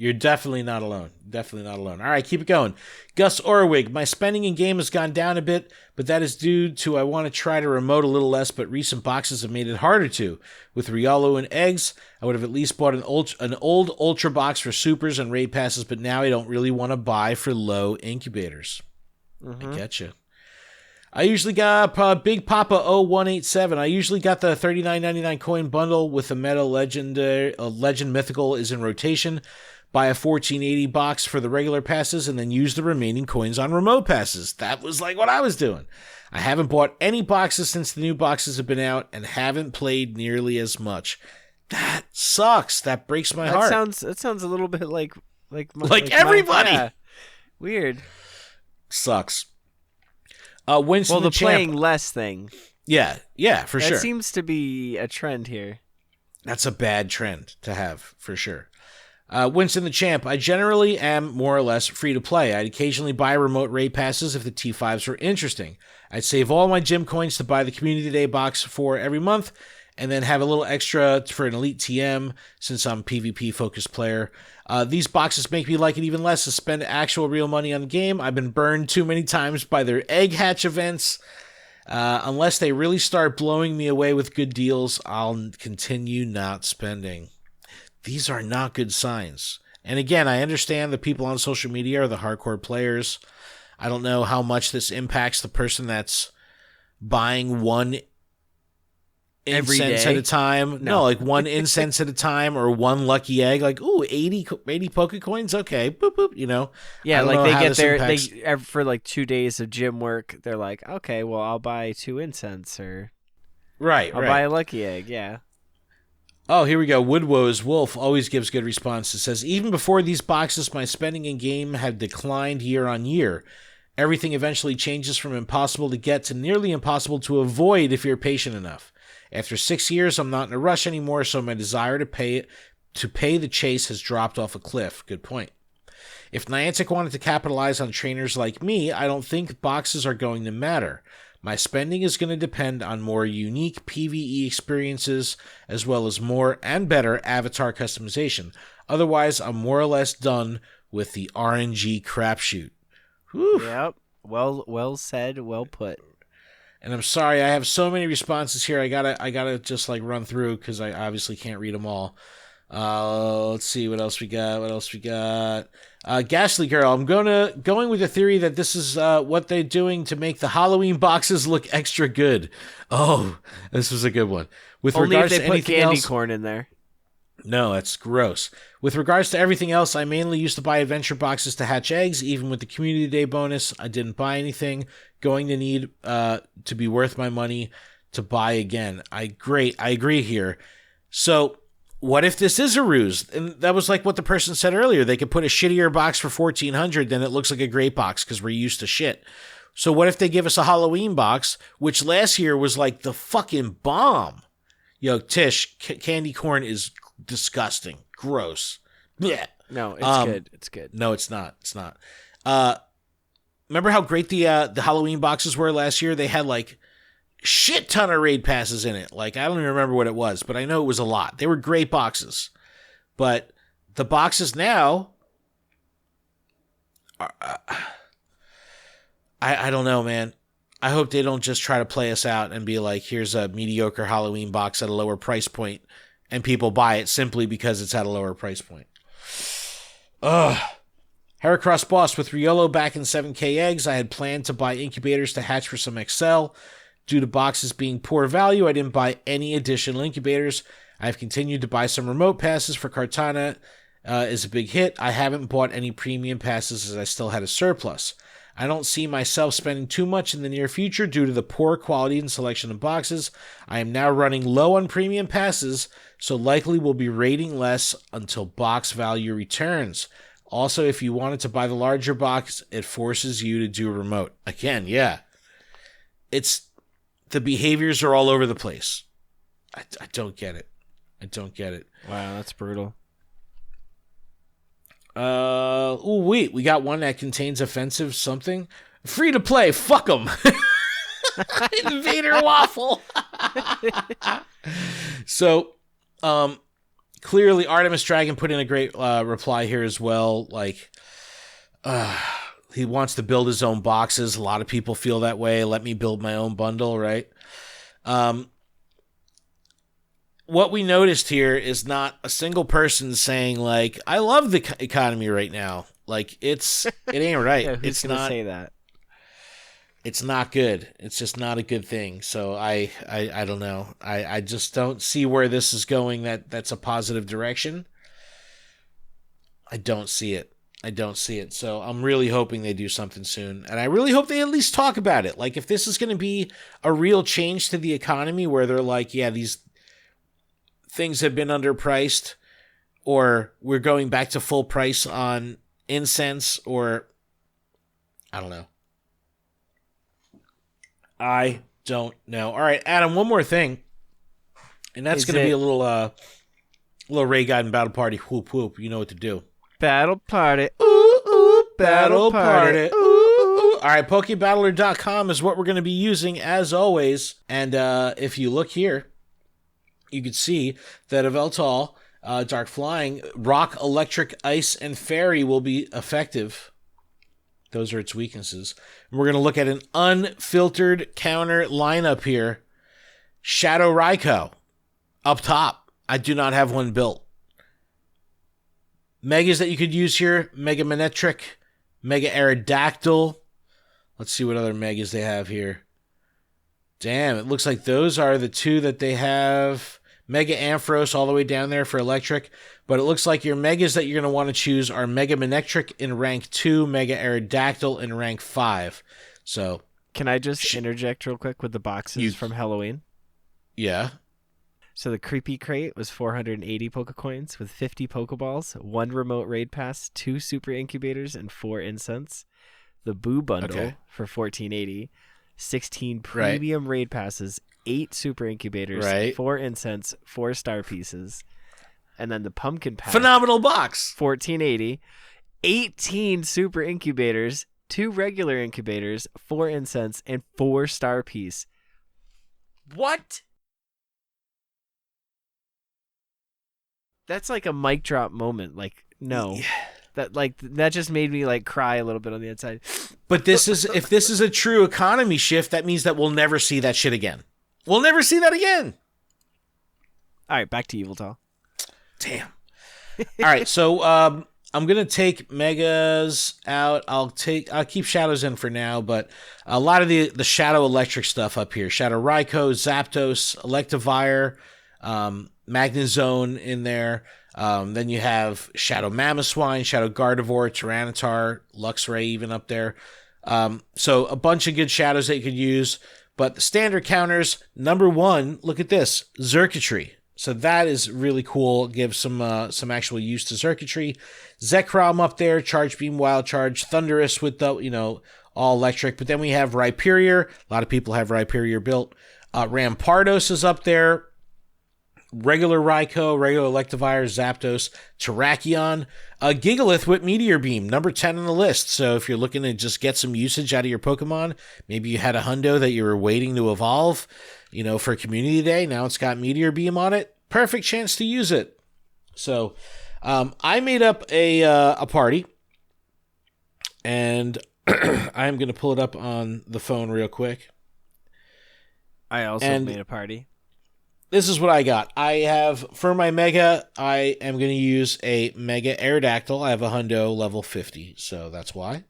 You're definitely not alone. Definitely not alone. All right, keep it going. Gus Orwig, my spending in game has gone down a bit, but that is due to I want to try to remote a little less, but recent boxes have made it harder to. With Riolo and eggs, I would have at least bought an old Ultra box for supers and raid passes, but now I don't really want to buy for low incubators. I get you. I usually got Big Papa 0187. I usually got the $39.99 coin bundle with the Meta Legend Mythical is in rotation. Buy a $14.80 box for the regular passes and then use the remaining coins on remote passes. That was like what I was doing. I haven't bought any boxes since the new boxes have been out and haven't played nearly as much. That sucks. That breaks my heart. That sounds a little bit like everybody. Yeah. Weird. Sucks. Winston the Champ. playing less thing. Yeah, for sure. That seems to be a trend here. That's a bad trend to have, for sure. Winston the Champ, I generally am more or less free to play. I'd occasionally buy remote raid passes if the T5s were interesting. I'd save all my gym coins to buy the Community Day box for every month, and then have a little extra for an Elite TM since I'm a PvP-focused player. These boxes make me like it even less to spend actual real money on the game. I've been burned too many times by their egg hatch events. Unless they really start blowing me away with good deals, I'll continue not spending. These are not good signs. And again, I understand the people on social media are the hardcore players. I don't know how much this impacts the person that's buying one incense at a time. No, like one incense at a time or one lucky egg. Like, ooh, 80 Pokecoins? Okay, boop, boop, Yeah, like they get their, for like 2 days of gym work, they're like, okay, well, I'll buy 2 incense or... Right, I'll buy a lucky egg, yeah. Oh, here we go. Woodwoe's Wolf always gives good responses. Says, even before these boxes, my spending in game had declined year on year. Everything eventually changes from impossible to get to nearly impossible to avoid if you're patient enough. After 6 years, I'm not in a rush anymore, so my desire to pay the chase has dropped off a cliff. Good point. If Niantic wanted to capitalize on trainers like me, I don't think boxes are going to matter. My spending is going to depend on more unique PvE experiences, as well as more and better avatar customization. Otherwise, I'm more or less done with the RNG crapshoot. Whew. Yep. Well said. Well put. And I'm sorry, I have so many responses here. I gotta just like run through because I obviously can't read them all. Let's see what else we got. Ghastly Girl, I'm going with the theory that this is what they're doing to make the Halloween boxes look extra good. Oh, this was a good one. With Only regards if they to put anything candy else, corn in there. no, that's gross. With regards to everything else, I mainly used to buy adventure boxes to hatch eggs. Even with the Community Day bonus, I didn't buy anything. Going to need to be worth my money to buy again. I agree here. So what if this is a ruse? And that was like what the person said earlier. They could put a shittier box for $1,400, then it looks like a great box because we're used to shit. So what if they give us a Halloween box, which last year was like the fucking bomb? Yo, Tish, candy corn is disgusting. Gross. Blech. No, it's good. It's good. No, it's not. It's not. Remember how great the Halloween boxes were last year? They had like shit ton of raid passes in it. Like, I don't even remember what it was, but I know it was a lot. They were great boxes. But the boxes now are, I don't know, man. I hope they don't just try to play us out and be like, here's a mediocre Halloween box at a lower price point, and people buy it simply because it's at a lower price point. Ugh. Heracross Boss, with Riolo back in 7k eggs, I had planned to buy incubators to hatch for some XL. Due to boxes being poor value, I didn't buy any additional incubators. I've continued to buy some remote passes for Kartana is a big hit. I haven't bought any premium passes as I still had a surplus. I don't see myself spending too much in the near future due to the poor quality and selection of boxes. I am now running low on premium passes, so likely will be raiding less until box value returns. Also, if you wanted to buy the larger box, it forces you to do remote. Again, yeah. The behaviors are all over the place. I don't get it. I don't get it. Wow, that's brutal. Wait, we got one that contains offensive something. Free to play, fuck them. Invader Waffle. So, clearly Artemis Dragon put in a great reply here as well. Like, he wants to build his own boxes. A lot of people feel that way. Let me build my own bundle, right? What we noticed here is not a single person saying like, I love the economy right now. Like, it ain't right. Yeah, who's it's gonna not say that. It's not good. It's just not a good thing. So I don't know. I just don't see where this is going. That's a positive direction. I don't see it. So I'm really hoping they do something soon. And I really hope they at least talk about it. Like, if this is going to be a real change to the economy where they're like, yeah, these things have been underpriced, or we're going back to full price on incense, or I don't know. I don't know. All right, Adam, one more thing. And that's going to be a little Ray Guide and Battle Party. Whoop, whoop. You know what to do. Battle Party. Ooh, ooh, Battle Party. Ooh, ooh. All right, Pokebattler.com is what we're going to be using as always. And if you look here, you can see that Yveltal, Dark Flying, Rock, Electric, Ice, and Fairy will be effective. Those are its weaknesses. And we're going to look at an unfiltered counter lineup here. Shadow Raikou, up top. I do not have one built. Megas that you could use here, Mega Manectric, Mega Aerodactyl. Let's see what other Megas they have here. Damn, it looks like those are the two that they have. Mega Ampharos all the way down there for electric. But it looks like your Megas that you're going to want to choose are Mega Manectric in rank 2, Mega Aerodactyl in rank 5. So, can I just interject real quick with the boxes from Halloween? Yeah. So the creepy crate was 480 Pokecoins with 50 Pokeballs, 1 remote raid pass, 2 super incubators, and 4 incense. The Boo bundle for 1480, 16 premium raid passes, 8 super incubators, 4 incense, 4 star pieces. And then the pumpkin pack. Phenomenal box. 1480, 18 super incubators, 2 regular incubators, 4 incense, and 4 star piece. What? That's like a mic drop moment. Like, no. That just made me like cry a little bit on the inside. But if this is a true economy shift, that means that we'll never see that shit again. We'll never see that again. All right, back to Yveltal. Damn. All right, so I'm gonna take megas out. I'll keep shadows in for now, but a lot of the shadow electric stuff up here: Shadow Raikou, Zapdos, Electivire, Magnezone in there. Then you have Shadow Mamoswine, Shadow Gardevoir, Tyranitar, Luxray even up there. So a bunch of good shadows that you could use. But the standard counters, number 1, look at this, Xurkitree. So that is really cool. Gives some actual use to Xurkitree. Zekrom up there, Charge Beam, Wild Charge, Thunderous with the, all electric. But then we have Rhyperior. A lot of people have Rhyperior built. Rampardos is up there. Regular Raikou, regular Electivire, Zapdos, Terrakion, Gigalith with Meteor Beam, number 10 on the list. So if you're looking to just get some usage out of your Pokemon, maybe you had a hundo that you were waiting to evolve, for Community Day. Now it's got Meteor Beam on it. Perfect chance to use it. So I made up a party, and I'm going to pull it up on the phone real quick. I also made a party. This is what I got. I have, for my Mega, I am going to use a Mega Aerodactyl. I have a hundo level 50, so that's why.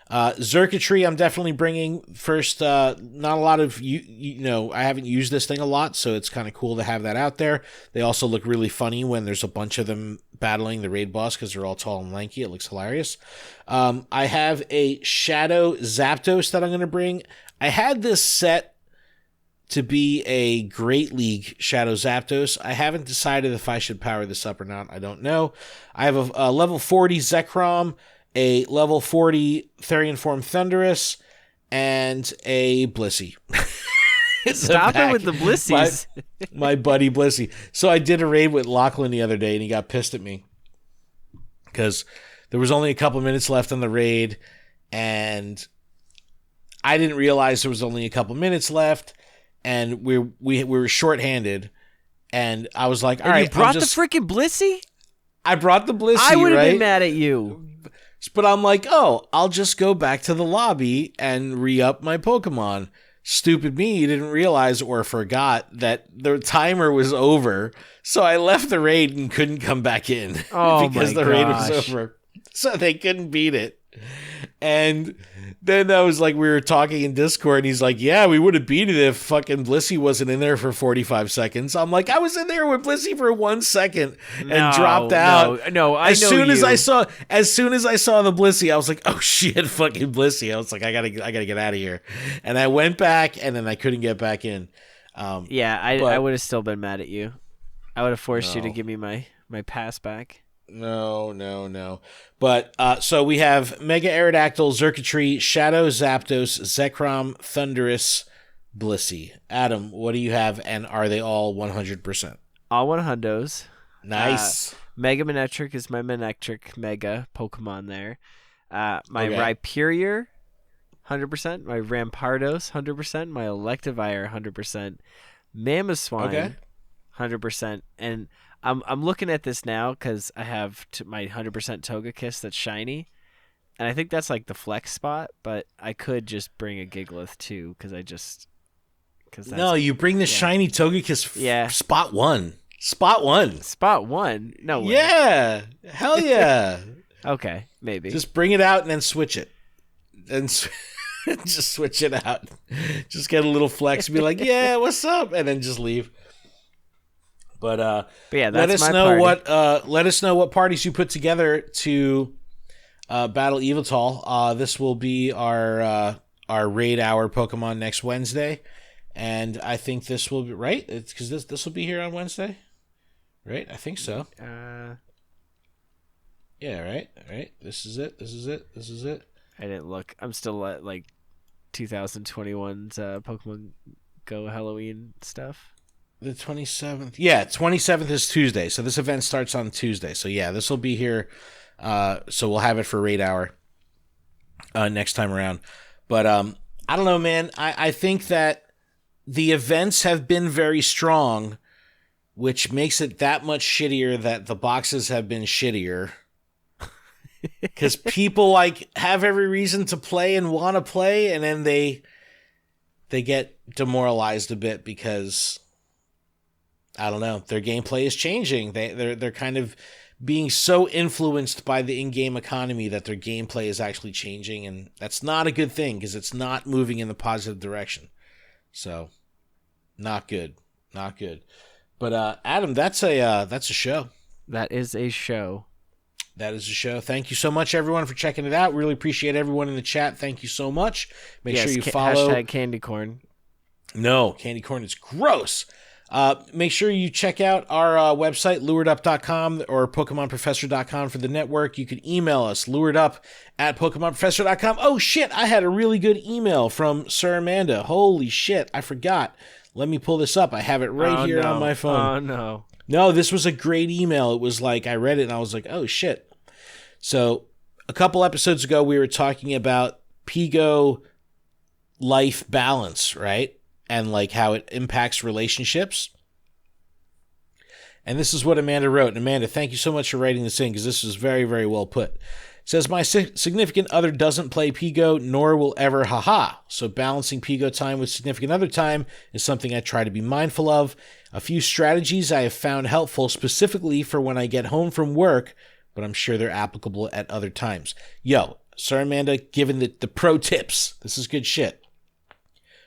Xurkitree, I'm definitely bringing first. Not a lot of, I haven't used this thing a lot, so it's kind of cool to have that out there. They also look really funny when there's a bunch of them battling the raid boss because they're all tall and lanky. It looks hilarious. I have a Shadow Zapdos that I'm going to bring. I had this set to be a Great League Shadow Zapdos. I haven't decided if I should power this up or not. I don't know. I have a level 40 Zekrom, a level 40 Therian Form Thunderous, and a Blissey. Stop it with the Blissies. My buddy Blissey. So I did a raid with Lachlan the other day, and he got pissed at me because there was only a couple minutes left on the raid, and I didn't realize there was only a couple minutes left. And we were shorthanded, and I was like, "All right, you brought the freaking Blissey." I brought the Blissey. I would have been mad at you, but I'm like, "Oh, I'll just go back to the lobby and re-up my Pokemon." Stupid me, didn't realize or forgot that the timer was over, so I left the raid and couldn't come back in because the raid was over, so they couldn't beat it. And then I was like, we were talking in Discord, and he's like, yeah, we would have beat it if fucking Blissey wasn't in there for 45 seconds. I'm like, I was in there with Blissey for 1 second and dropped out. No, as soon as I saw the Blissey, I was like, oh shit, fucking Blissey. I was like, I gotta get out of here. And I went back, and then I couldn't get back in. I would have still been mad at you. I would have forced you to give me my pass back. No. But, so we have Mega Aerodactyl, Xurkitree, Shadow Zapdos, Zekrom, Thunderous, Blissey. Adam, what do you have, and are they all 100%? All 100s. Nice. Mega Manectric is my Manectric Mega Pokemon there. My Rhyperior, 100%. My Rampardos, 100%. My Electivire, 100%. Mamoswine, 100%. And I'm looking at this now because I have my 100% Togekiss that's shiny, and I think that's like the flex spot. But I could just bring a Gigalith too no, you bring the shiny Togekiss. Spot one. Spot one. No way. Yeah, hell yeah. Okay, maybe just bring it out and then switch it, and just switch it out. Just get a little flex and be like, yeah, what's up, and then just leave. But yeah, let that's us know what parties you put together to battle Yveltal. This will be our raid hour Pokemon next Wednesday, And I think this will be right. It's because this will be here on Wednesday, right? I think so. Yeah, right. This is it. I didn't look. I'm still at like 2021's Pokemon Go Halloween stuff. The 27th. Yeah, 27th is Tuesday. So this event starts on Tuesday. So yeah, this will be here. So we'll have it for Raid Hour next time around. But I don't know, man. I think that the events have been very strong, which makes it that much shittier that the boxes have been shittier. Because people like have every reason to play and want to play, and then they get demoralized a bit because I don't know, their gameplay is changing. They're kind of being so influenced by the in-game economy that their gameplay is actually changing, and that's not a good thing because it's not moving in the positive direction. So, not good. But Adam, that's a show. That is a show. Thank you so much, everyone, for checking it out. Really appreciate everyone in the chat. Thank you so much. Make sure you follow. Hashtag candy corn. No, candy corn is gross. Make sure you check out our website, luredup.com or PokemonProfessor.com for the network. You can email us, luredup@PokemonProfessor.com. Oh, shit, I had a really good email from Sir Amanda. Holy shit, I forgot. Let me pull this up. I have it right here on my phone. Oh, no. No, this was a great email. It was like, I read it and I was like, oh, shit. So a couple episodes ago, we were talking about Pigo life balance, right? And like how it impacts relationships. And this is what Amanda wrote. And Amanda, thank you so much for writing this in because this is very, very well put. It says, my significant other doesn't play Pigo, nor will ever, haha. So balancing Pigo time with significant other time is something I try to be mindful of. A few strategies I have found helpful specifically for when I get home from work, but I'm sure they're applicable at other times. Yo, Sir Amanda, given the pro tips. This is good shit.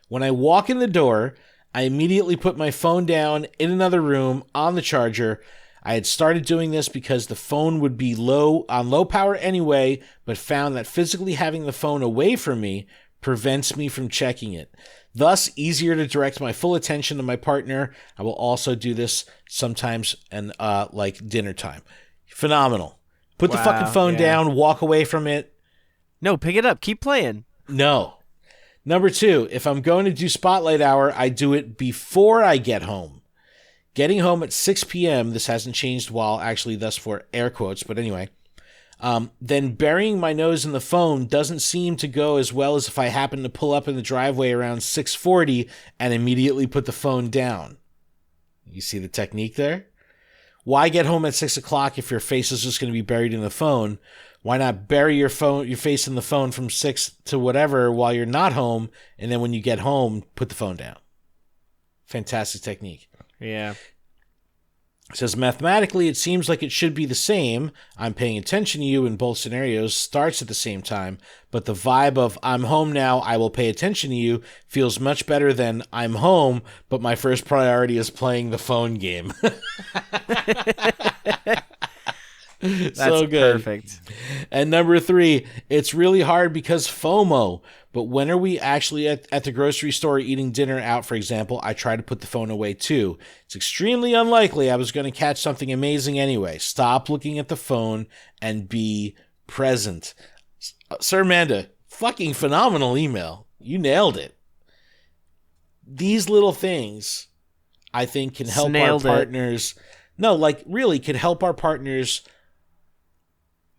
When I walk in the door, I immediately put my phone down in another room on the charger. I had started doing this because the phone would be low power anyway, but found that physically having the phone away from me prevents me from checking it. Thus, easier to direct my full attention to my partner. I will also do this sometimes and like dinner time. Phenomenal. Put the fucking phone down, walk away from it. No, pick it up. Keep playing. No. Number 2, if I'm going to do Spotlight Hour, I do it before I get home. Getting home at 6 p.m., this hasn't changed while actually thus for air quotes, but anyway. Then burying my nose in the phone doesn't seem to go as well as if I happen to pull up in the driveway around 6:40 and immediately put the phone down. You see the technique there? Why get home at 6 o'clock if your face is just going to be buried in the phone? Why not bury your face in the phone from 6 to whatever while you're not home, and then when you get home, put the phone down? Fantastic technique. Yeah. It says, mathematically, it seems like it should be the same. I'm paying attention to you in both scenarios starts at the same time, but the vibe of I'm home now, I will pay attention to you feels much better than I'm home, but my first priority is playing the phone game. That's so good. Perfect. And number 3, it's really hard because FOMO. But when are we actually at the grocery store eating dinner out, for example, I try to put the phone away too. It's extremely unlikely I was going to catch something amazing anyway. Stop looking at the phone and be present. Sir Amanda, fucking phenomenal email. You nailed it. These little things, I think, can help our partners. No, like really can help our partners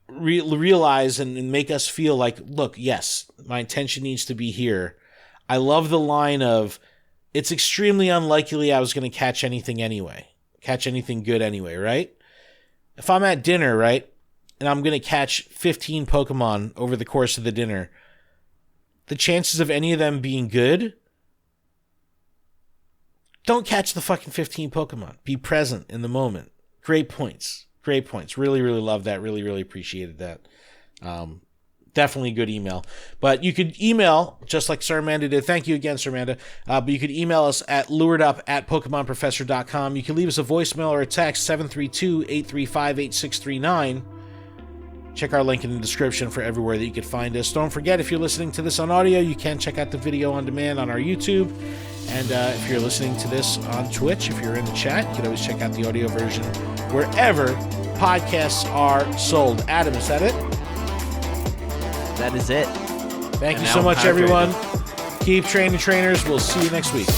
realize and make us feel like, look, yes, my intention needs to be here. I love the line of, it's extremely unlikely I was going to catch anything good anyway, right? If I'm at dinner, right, and I'm going to catch 15 Pokemon over the course of the dinner, the chances of any of them being good, don't catch the fucking 15 Pokemon. Be present in the moment. Great points. Really, really love that. Really, really appreciated that. Definitely a good email. But you could email, just like Sir Amanda did. Thank you again, Sir Amanda. But you could email us at luredup@PokemonProfessor.com. You can leave us a voicemail or a text, 732-835-8639. Check our link in the description for everywhere that you could find us. Don't forget, if you're listening to this on audio, you can check out the video on demand on our YouTube. And if you're listening to this on Twitch, if you're in the chat, you can always check out the audio version wherever podcasts are sold. Adam, is that it? That is it. Thank you so much, everyone. Keep training, trainers. We'll see you next week.